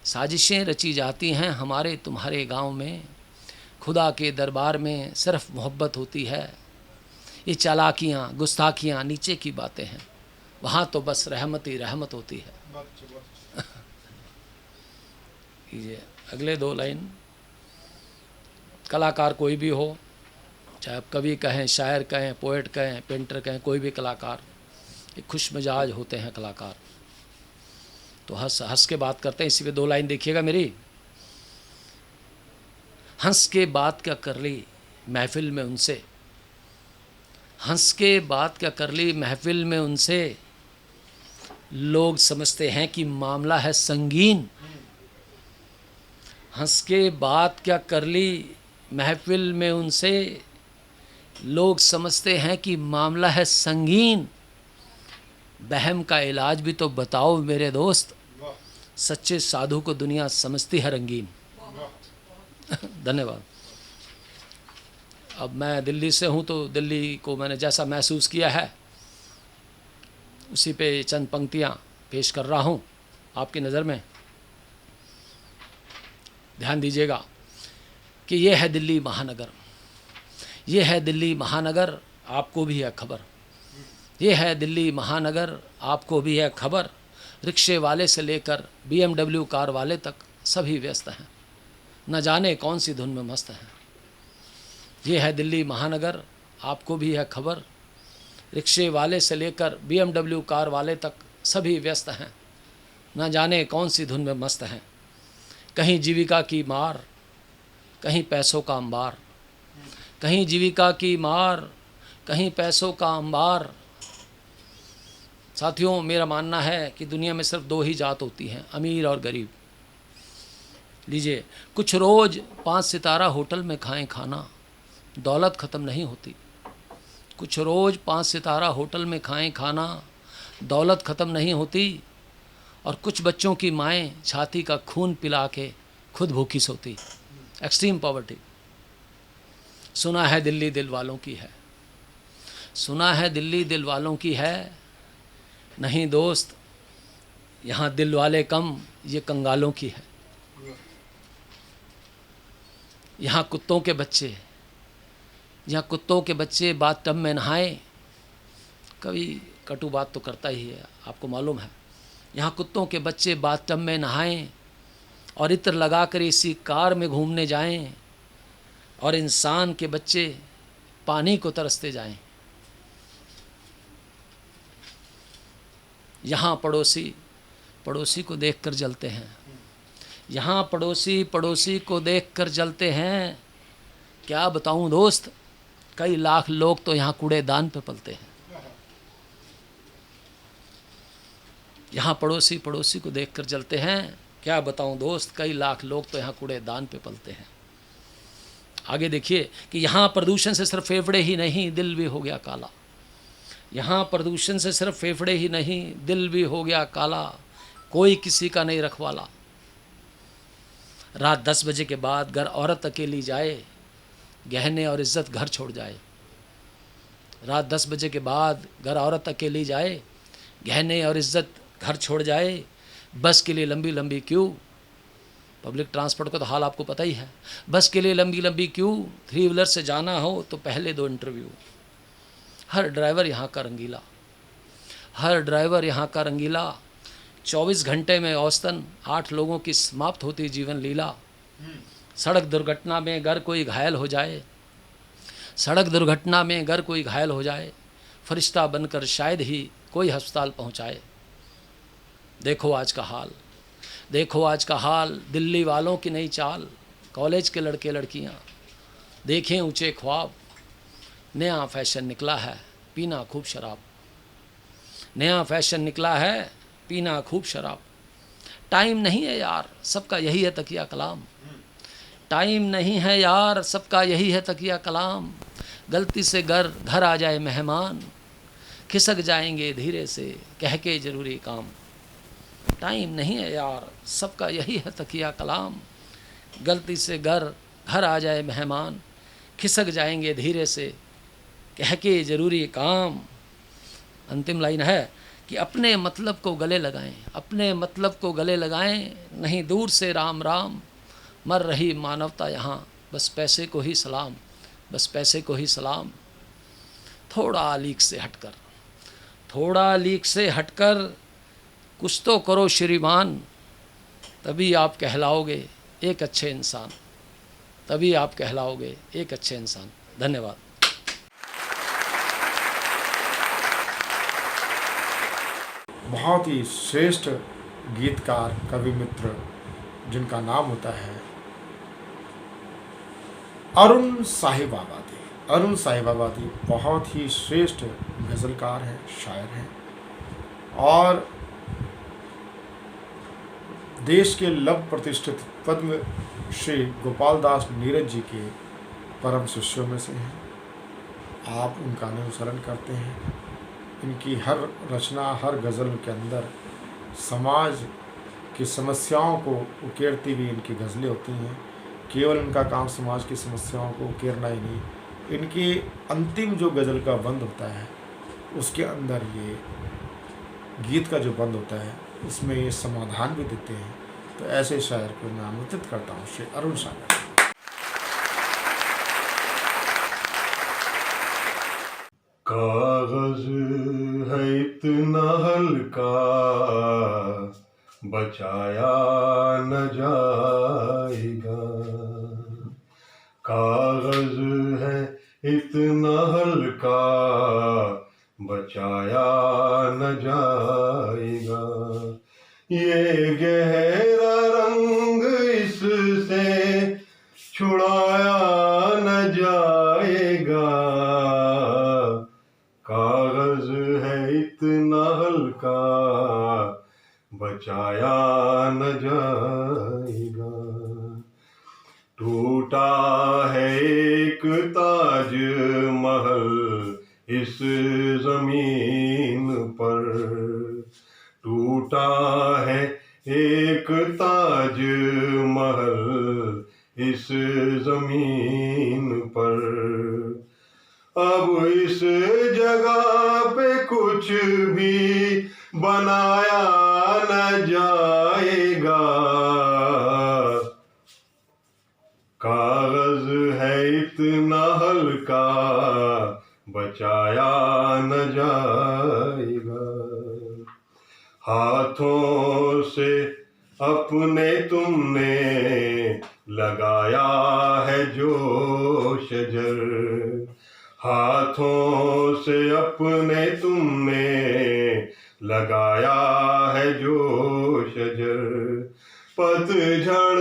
साजिशें रची जाती हैं हमारे तुम्हारे गांव में, खुदा के दरबार में सिर्फ मोहब्बत होती है। ये चालाकियाँ गुस्ताखियाँ नीचे की बातें हैं, वहाँ तो बस रहमत ही रहमत होती है। ये अगले 2 लाइन, कलाकार कोई भी हो, चाहे आप कवि कहें, शायर कहें, पोएट कहें, पेंटर कहें, कोई भी कलाकार, ये खुश मिजाज होते हैं कलाकार, तो हंस हंस के बात करते हैं। इसी पे 2 लाइन देखिएगा मेरी। हंस के बात क्या कर ली महफिल में उनसे, हंस के बात क्या कर ली महफिल में उनसे, लोग समझते हैं कि मामला है संगीन। हंस के बात क्या कर ली महफिल में उनसे, लोग समझते हैं कि मामला है संगीन। बहम का इलाज भी तो बताओ मेरे दोस्त, सच्चे साधु को दुनिया समझती है रंगीन। धन्यवाद। अब मैं दिल्ली से हूँ, तो दिल्ली को मैंने जैसा महसूस किया है उसी पे चंद पंक्तियाँ पेश कर रहा हूँ आपकी नज़र में। ध्यान दीजिएगा कि ये है दिल्ली महानगर, ये है दिल्ली महानगर, आपको भी है खबर, ये है दिल्ली महानगर, आपको भी है खबर। रिक्शे वाले से लेकर BMW कार वाले तक सभी व्यस्त हैं, न जाने कौन सी धुन में मस्त हैं। ये है दिल्ली महानगर, आपको भी है खबर, रिक्शे वाले से लेकर BMW कार वाले तक सभी व्यस्त हैं, न जाने कौन सी धुन में मस्त हैं। कहीं जीविका की मार, कहीं पैसों का अंबार, कहीं जीविका की मार, कहीं पैसों का अंबार। साथियों, मेरा मानना है कि दुनिया में सिर्फ 2 ही जात होती हैं, अमीर और गरीब। लीजिए, कुछ रोज़ 5 सितारा होटल में खाएं खाना, दौलत ख़त्म नहीं होती। कुछ रोज़ 5 सितारा होटल में खाएं खाना, दौलत ख़त्म नहीं होती। और कुछ बच्चों की माएँ छाती का खून पिला के खुद भूखी सोती। Extreme poverty. सुना है दिल्ली दिल वालों की है, सुना है दिल्ली दिल वालों की है। नहीं दोस्त, यहाँ दिल वाले कम, ये कंगालों की है। यहाँ कुत्तों के बच्चे, यहाँ कुत्तों के बच्चे बाथटब में नहाए। कभी कटु बात तो करता ही है, आपको मालूम है। यहाँ कुत्तों के बच्चे बाथटब में नहाएं और इत्र लगाकर इसी कार में घूमने जाएं, और इंसान के बच्चे पानी को तरसते जाएं। यहाँ पड़ोसी पड़ोसी को देखकर जलते हैं, यहाँ पड़ोसी पड़ोसी को देखकर जलते हैं। क्या बताऊं दोस्त, कई लाख लोग तो यहाँ कूड़ेदान पे पलते हैं। यहाँ पड़ोसी पड़ोसी को देखकर जलते हैं। क्या बताऊं दोस्त, कई लाख लोग तो यहाँ कूड़ेदान पे पलते हैं। आगे देखिए कि यहाँ प्रदूषण से सिर्फ फेफड़े ही नहीं, दिल भी हो गया काला। यहाँ प्रदूषण से सिर्फ फेफड़े ही नहीं, दिल भी हो गया काला। कोई किसी का नहीं रखवाला। रात 10 बजे के बाद घर औरत अकेली जाए, गहने और इज्जत घर छोड़ जाए। रात 10 बजे के बाद घर औरत अकेली जाए, गहने और इज्जत घर छोड़ जाए। बस के लिए लंबी लंबी क्यू, पब्लिक ट्रांसपोर्ट का तो हाल आपको पता ही है। बस के लिए लंबी लंबी क्यू, 3 व्हीलर से जाना हो तो पहले 2 इंटरव्यू। हर ड्राइवर यहाँ का रंगीला, हर ड्राइवर यहाँ का रंगीला। 24 घंटे में औसतन 8 लोगों की समाप्त होती जीवन लीला। सड़क दुर्घटना में अगर कोई घायल हो जाए, सड़क दुर्घटना में अगर कोई घायल हो जाए, फरिश्ता बनकर शायद ही कोई अस्पताल पहुँचाए। देखो आज का हाल, देखो आज का हाल, दिल्ली वालों की नई चाल। कॉलेज के लड़के लड़कियां देखें ऊंचे ख्वाब, नया फैशन निकला है पीना खूब शराब। नया फैशन निकला है पीना खूब शराब। टाइम नहीं है यार, सबका यही है तकिया कलाम। टाइम नहीं है यार, सबका यही है तकिया कलाम। गलती से घर आ जाए मेहमान, खिसक जाएंगे धीरे से कह के ज़रूरी काम। टाइम नहीं है यार, सबका यही है तकिया कलाम। गलती से घर आ जाए मेहमान, खिसक जाएंगे धीरे से कह के ज़रूरी काम। अंतिम लाइन है कि अपने मतलब को गले लगाएं, अपने मतलब को गले लगाएं, नहीं दूर से राम राम। मर रही मानवता यहाँ, बस पैसे को ही सलाम, बस पैसे को ही सलाम। थोड़ा लीक से हटकर, थोड़ा लीक से हटकर कुछ तो करो श्रीमान, तभी आप कहलाओगे एक अच्छे इंसान, तभी आप कहलाओगे एक अच्छे इंसान। धन्यवाद। बहुत ही श्रेष्ठ गीतकार कवि मित्र जिनका नाम होता है अरुण साहिबाबादी। अरुण साहिबाबादी बहुत ही श्रेष्ठ गज़लकार हैं, शायर हैं और देश के लव प्रतिष्ठित पद्म श्री गोपाल दास नीरज जी के परम शिष्यों में से हैं। आप उनका अनुसरण करते हैं। इनकी हर रचना, हर गज़ल के अंदर समाज की समस्याओं को उकेरती हुई इनकी गज़लें होती हैं। केवल इनका काम समाज की समस्याओं को उकेरना ही नहीं, इनकी अंतिम जो गज़ल का बंद होता है उसके अंदर ये गीत का जो बंद होता है उसमें ये समाधान भी देते हैं। तो ऐसे शायर को मैं आमंत्रित करता हूँ श्री अरुण सागर। कागज है इतना हल्का बचाया न जाएगा, कागज है इतना हल्का बचाया न जाएगा। ये गहरा रंग इससे छुड़ाया न जाएगा, कागज है इतना हल्का बचाया न जाएगा। टूटा है एक ताज महल इस जमीन पर, टूटा है एक ताज महल इस जमीन पर। अब इस जगह पे कुछ भी बनाया न जाएगा, कागज है इतना हल्का बचाया न जाएगा। हाथों से अपने तुमने लगाया है जो शजर, हाथों से अपने तुमने लगाया है जो शजर। पतझड़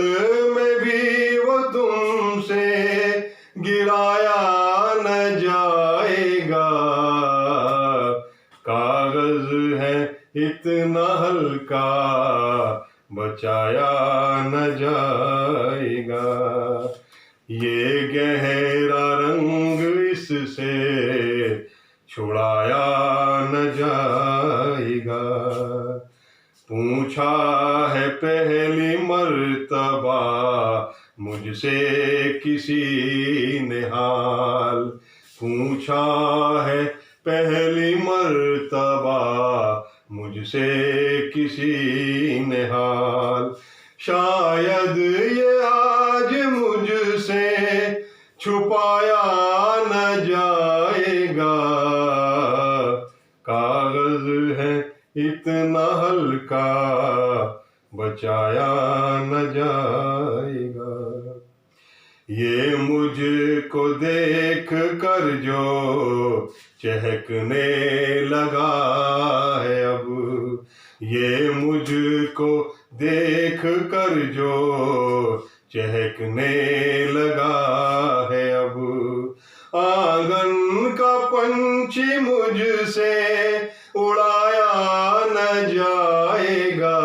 में भी वो तुमसे गिराया न जाएगा, कागज है इतना हल्का बचाया न जाएगा। ये गहरा रंग इससे छुड़ाया न जाएगा। पूछा है पहली मर्तबा मुझसे किसी ने हाल, पूछा है पहली मर्तबा मुझसे किसी ने हाल। शायद ये आज मुझसे छुपाया न जाएगा, कागज है इतना हल्का बचाया न जाएगा। ये मुझको देख कर जो चहकने लगा है अब, ये मुझको देख कर जो चहकने लगा है अब। आंगन का पंछी मुझसे उड़ाया न जाएगा,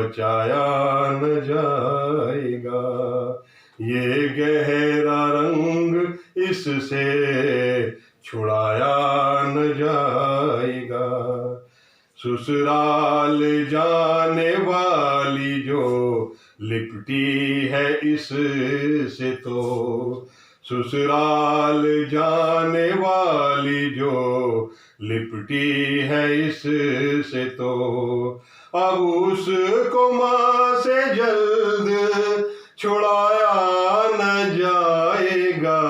बचाया न जाएगा। ये गहरा रंग इससे छुड़ाया न जाएगा। ससुराल जाने वाली जो लिपटी है इससे तो, ससुराल जाने वाली जो लिपटी है इससे तो, अब उसको माँ से जल्द छुड़ाया न जाएगा।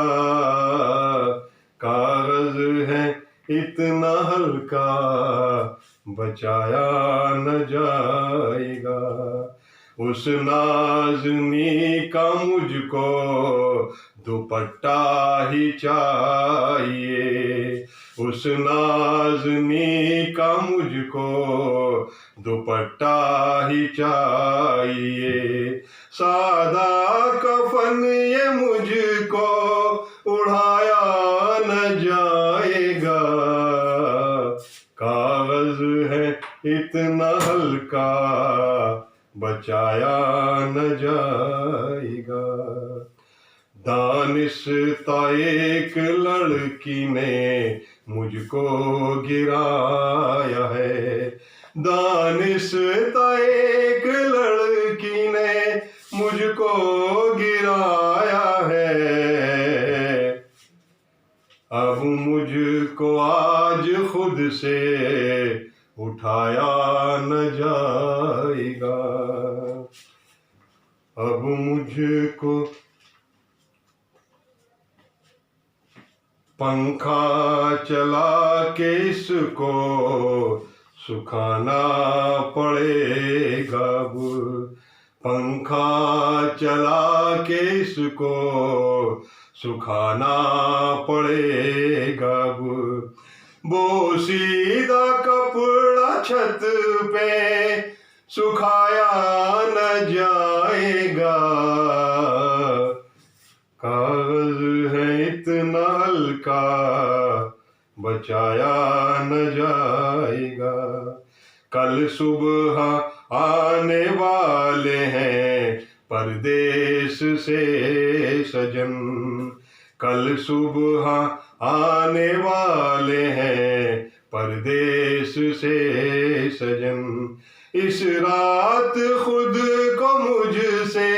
कागज है इतना हल्का बचाया न जाएगा। उस नाज़नी का मुझको दुपट्टा ही चाहिए। उस नाज़नी का मुझको दुपट्टा ही चाहिए। सादा कफन ये मुझको उड़ाया न जाएगा। कागज है इतना हल्का बचाया न जाएगा। दानिशता एक लड़की ने मुझको गिराया है। दानिशता एक लड़की ने मुझको गिराया है। अब मुझको आज खुद से उठाया न जाएगा। अब मुझको पंखा चला के इसको सुखाना पड़ेगा। पंखा चला के इसको सुखाना पड़ेगा। बोसीदा कपड़ा छत पे सुखाया न जाएगा। कागज है इतना हल्का बचाया न जाएगा। कल सुबह आने वाले हैं परदेश से सजन। कल सुबह आने वाले हैं परदेश से सजन। इस रात खुद को मुझसे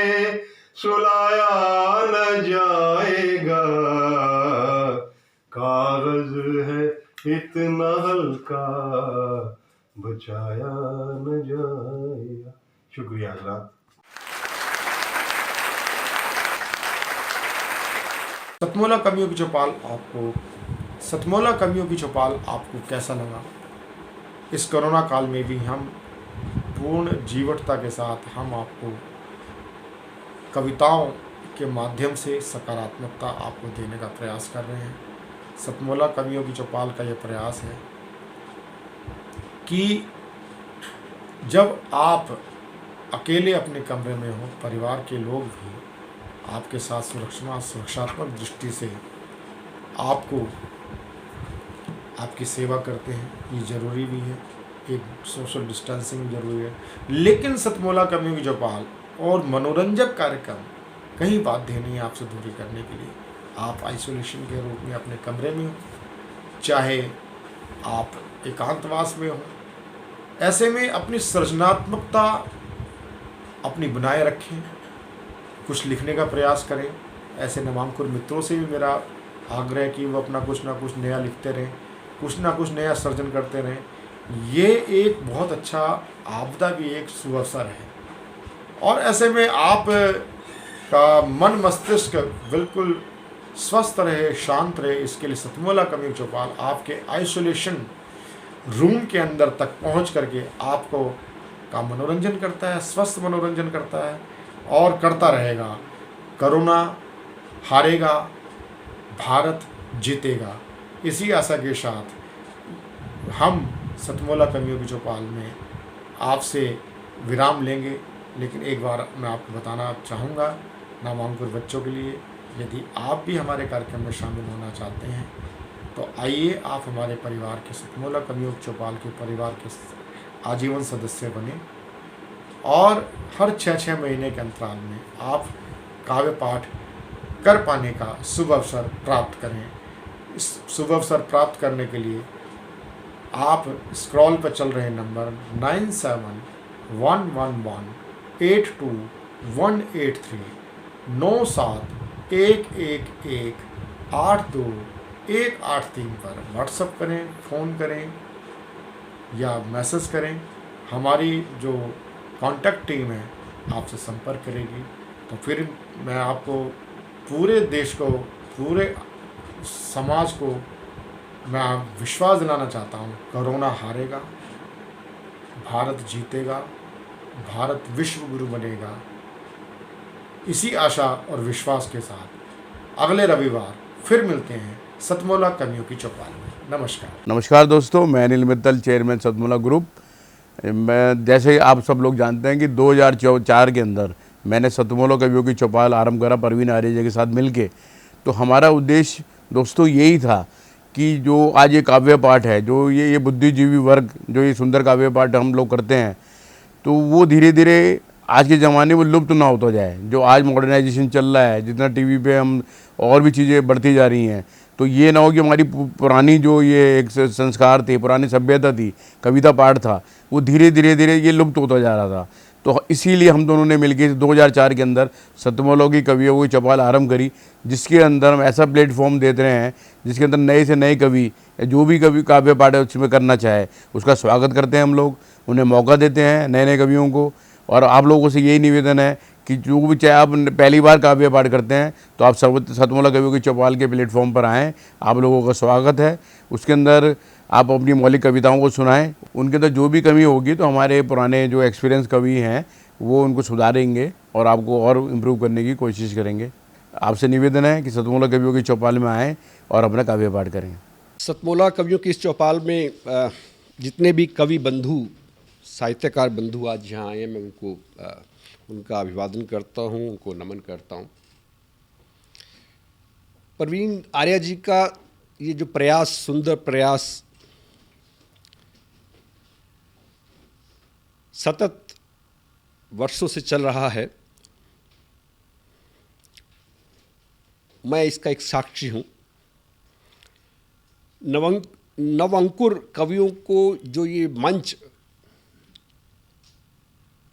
सुलाया न जाएगा। कागज है इतना हल्का बचाया न जाएगा। शुक्रिया हज़रात। सतमोला कवियों की चौपाल आपको कैसा लगा? इस कोरोना काल में भी हम पूर्ण जीवटता के साथ हम आपको कविताओं के माध्यम से सकारात्मकता आपको देने का प्रयास कर रहे हैं। सतमोला कवियों की चौपाल का यह प्रयास है कि जब आप अकेले अपने कमरे में हो, परिवार के लोग भी आपके साथ सुरक्षात्मक दृष्टि से आपको आपकी सेवा करते हैं। ये ज़रूरी भी है, एक सोशल डिस्टेंसिंग जरूरी है। लेकिन सतमोला कवियों की चौपाल और मनोरंजक कार्यक्रम कहीं बाध्य नहीं है आपसे दूरी करने के लिए। आप आइसोलेशन के रूप में अपने कमरे में हो, चाहे आप एकांतवास में हो, ऐसे में अपनी सृजनात्मकता अपनी बनाए रखें, कुछ लिखने का प्रयास करें। ऐसे नामांकुर मित्रों से भी मेरा आग्रह है कि वो अपना कुछ ना कुछ नया लिखते रहें, कुछ ना कुछ नया सृजन करते रहें। ये एक बहुत अच्छा आपदा भी एक सुअवसर है और ऐसे में आप का मन मस्तिष्क बिल्कुल स्वस्थ रहे, शांत रहे, इसके लिए सतमोला कवियों की चौपाल आपके आइसोलेशन रूम के अंदर तक पहुंच करके आपको का मनोरंजन करता है, स्वस्थ मनोरंजन करता है और करता रहेगा। कोरोना हारेगा, भारत जीतेगा, इसी आशा के साथ हम सतमोला कवियों की चौपाल में आपसे विराम लेंगे। लेकिन एक बार मैं आपको बताना चाहूँगा नामांकुर बच्चों के लिए, यदि आप भी हमारे कार्यक्रम में शामिल होना चाहते हैं तो आइए आप हमारे परिवार के सतमोला कवियों की चौपाल के परिवार के आजीवन सदस्य बने और हर 6-6 महीने के अंतराल में आप काव्य पाठ कर पाने का शुभ अवसर प्राप्त करें। इस शुभ अवसर प्राप्त करने के लिए आप स्क्रॉल पर चल रहे नंबर 9711182183 9711182183 पर व्हाट्सएप करें, फ़ोन करें या मैसेज करें। हमारी जो कांटेक्ट टीम है आपसे संपर्क करेगी। तो फिर मैं आपको पूरे देश को, पूरे समाज को मैं विश्वास दिलाना चाहता हूँ, कोरोना हारेगा, भारत जीतेगा, भारत विश्व गुरु बनेगा। इसी आशा और विश्वास के साथ अगले रविवार फिर मिलते हैं सतमोला कवियों की चौपाल में। नमस्कार। नमस्कार दोस्तों, मैं अनिल मित्तल, चेयरमैन सतमोला ग्रुप। मैं जैसे आप सब लोग जानते हैं कि 2004 के अंदर मैंने सतमोला कवियों की चौपाल आरंभ करा परवीन आर्य के साथ मिलके। तो हमारा उद्देश्य दोस्तों यही था कि जो आज ये काव्य पाठ है, जो ये बुद्धिजीवी वर्ग जो ये सुंदर काव्य पाठ हम लोग करते हैं, तो वो धीरे धीरे आज के ज़माने में लुप्त ना होता जाए। जो आज मॉडर्नाइजेशन चल रहा है, जितना टीवी पे हम और भी चीज़ें बढ़ती जा रही हैं, तो ये ना हो कि हमारी पुरानी जो ये एक संस्कार थे, पुरानी सभ्यता थी, कविता पाठ था, वो धीरे धीरे ये लुप्त होता जा रहा था। तो इसीलिए हम दोनों ने मिलकर 2004 के अंदर सतमोला की कवियों की चौपाल आरंभ करी, जिसके अंदर हम ऐसा प्लेटफॉर्म देते रहे हैं जिसके अंदर नए से नए कवि, जो भी कवि काव्य पाठ है उसमें करना चाहे उसका स्वागत करते हैं हम लोग, उन्हें मौका देते हैं नए नए कवियों को। और आप लोगों से यही निवेदन है कि जो भी चाहे आप पहली बार काव्य पाठ करते हैं तो आप सतमोला कवियों की चौपाल के प्लेटफॉर्म पर आएँ, आप लोगों का स्वागत है। उसके अंदर आप अपनी मौलिक कविताओं को सुनाएं, उनके अंदर जो भी कमी होगी तो हमारे पुराने जो एक्सपीरियंस कवि हैं वो उनको सुधारेंगे और आपको और इम्प्रूव करने की कोशिश करेंगे। आपसे निवेदन है कि सतमोला कवियों की चौपाल में आएँ और अपना काव्य पाठ करें। सतमोला कवियों की इस चौपाल में जितने भी कवि बंधु, साहित्यकार बंधु आज यहाँ आए हैं, मैं उनको उनका अभिवादन करता हूँ, उनको नमन करता हूँ। परवीन आर्य जी का ये जो प्रयास, सुंदर प्रयास सतत वर्षों से चल रहा है, मैं इसका एक साक्षी हूँ। नवअंकुर कवियों को जो ये मंच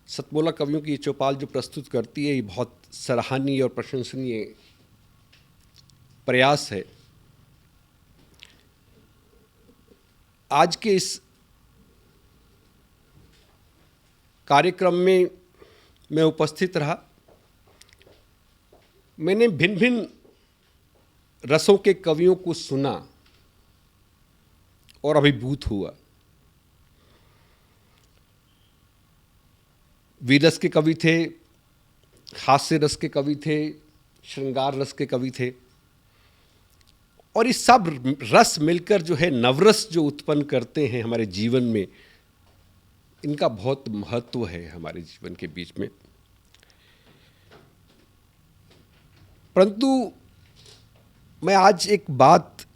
सतमोला कवियों की चौपाल जो प्रस्तुत करती है, ये बहुत सराहनीय और प्रशंसनीय प्रयास है। आज के इस कार्यक्रम में मैं उपस्थित रहा। मैंने भिन्न भिन्न रसों के कवियों को सुना और अभिभूत हुआ। वीरस के कवि थे, हास्य रस के कवि थे, श्रृंगार रस के कवि थे, और ये सब रस मिलकर जो है नवरस जो उत्पन्न करते हैं हमारे जीवन में, इनका बहुत महत्व है हमारे जीवन के बीच में। परंतु मैं आज एक बात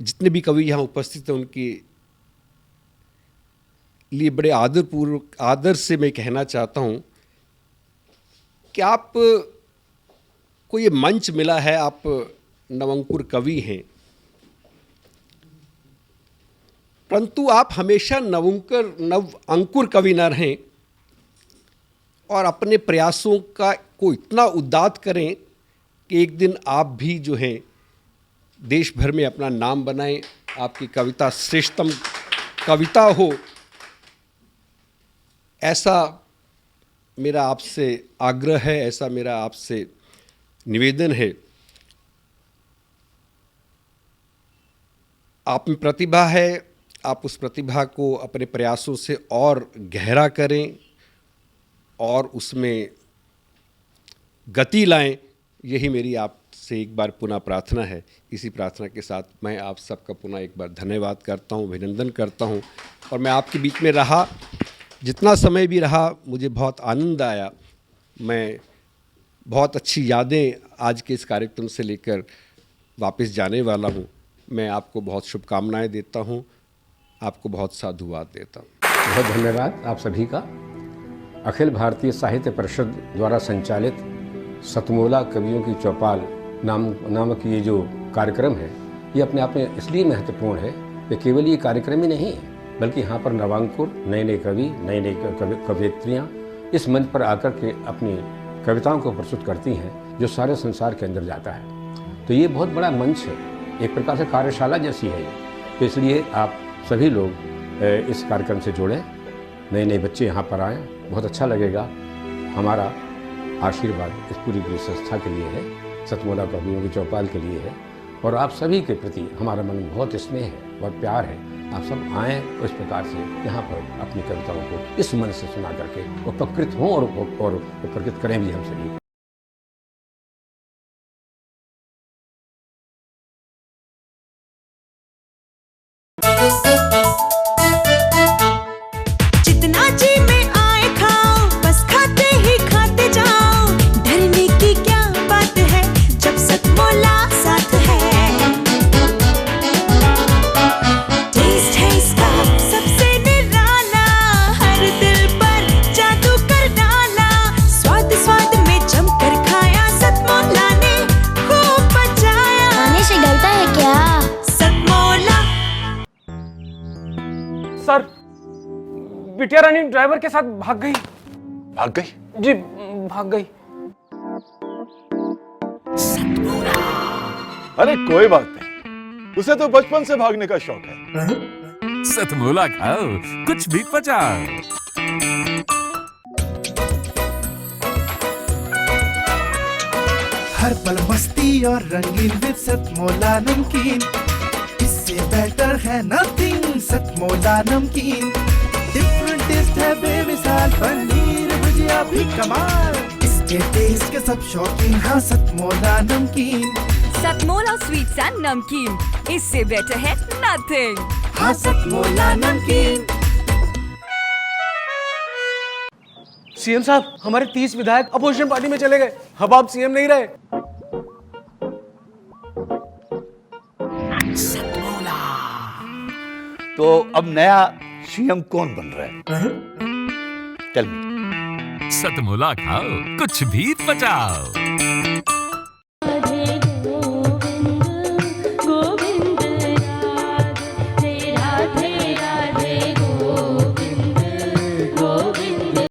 जितने भी कवि यहाँ उपस्थित हैं उनके लिए बड़े आदरपूर्वक, आदर से मैं कहना चाहता हूँ कि आप को ये मंच मिला है, आप नवअंकुर कवि हैं, परंतु आप हमेशा नव अंकुर कवि न रहें और अपने प्रयासों को इतना उद्दात करें कि एक दिन आप भी जो हैं देश भर में अपना नाम बनाएं, आपकी कविता श्रेष्ठतम कविता हो, ऐसा मेरा आपसे आग्रह है, ऐसा मेरा आपसे निवेदन है। आप में प्रतिभा है, आप उस प्रतिभा को अपने प्रयासों से और गहरा करें और उसमें गति लाएं, यही मेरी आपसे एक बार पुनः प्रार्थना है। इसी प्रार्थना के साथ मैं आप सबका पुनः एक बार धन्यवाद करता हूं, अभिनंदन करता हूं। और मैं आपके बीच में रहा, जितना समय भी रहा, मुझे बहुत आनंद आया। मैं बहुत अच्छी यादें आज के इस कार्यक्रम से लेकर वापस जाने वाला हूं। मैं आपको बहुत शुभकामनाएं देता हूं, आपको बहुत साधुवाद देता हूं। बहुत धन्यवाद आप सभी का। अखिल भारतीय साहित्य परिषद द्वारा संचालित सतमोला कवियों की चौपाल नामक ये जो कार्यक्रम है, ये अपने आप में इसलिए महत्वपूर्ण है कि केवल ये कार्यक्रम ही नहीं है, बल्कि यहाँ पर नवांकुर नए नए कवि, नए नए कवयित्रियाँ इस मंच पर आकर के अपनी कविताओं को प्रस्तुत करती हैं, जो सारे संसार के अंदर जाता है। तो ये बहुत बड़ा मंच है, एक प्रकार से कार्यशाला जैसी है ये। तो इसलिए आप सभी लोग इस कार्यक्रम से जुड़ें, नए नए बच्चे यहाँ पर आएँ, बहुत अच्छा लगेगा। हमारा आशीर्वाद इस पूरी संस्था के लिए है, सतमोला कवियों की चौपाल के लिए है, और आप सभी के प्रति हमारा मन बहुत स्नेह है, बहुत प्यार है। आप सब आएँ उस प्रकार से यहाँ पर अपनी कविताओं को इस मन से सुना करके उपकृत हों और उपकृत करें भी हम सभी। जितना जी में आए खाओ, बस खाते ही खाते जाओ। डरने की क्या बात है जब सतमोला साथ है। टेस्ट है इसका सबसे निराला, हर दिल पर जादू कर डाला। स्वाद स्वाद में जमकर खाया, सतमोला ने खूब बचाया। खाने से गलता है क्या? सतमोला। सर, बिटिया रानी ड्राइवर के साथ भाग गई। भाग गई? जी, भाग गई। अरे कोई बात नहीं, उसे तो बचपन से भागने का शौक है। सतमोला खाओ, कुछ भी पचाओ। हर पल मस्ती और रंगीन विद सतमोला नमकीन, इससे बेटर है नथिंग। सतमोला नमकीन, डिफरेंट टेस्ट है बेमिसाल, पनीर भुजिया भी कमाल। इसके टेस्ट के सब शौकीन, हाँ सतमोला नमकीन। सतमोला स्वीट्स एंड नमकीन, इससे बेटर है नथिंग। हाँ सतमोला नमकीन। सीएम साहब, हमारे 30 विधायक अपोजिशन पार्टी में चले गए। अब आप सीएम नहीं रहे। तो अब नया सीएम कौन बन रहा है? Tell me. सतमोला खाओ, कुछ भी पचाओ।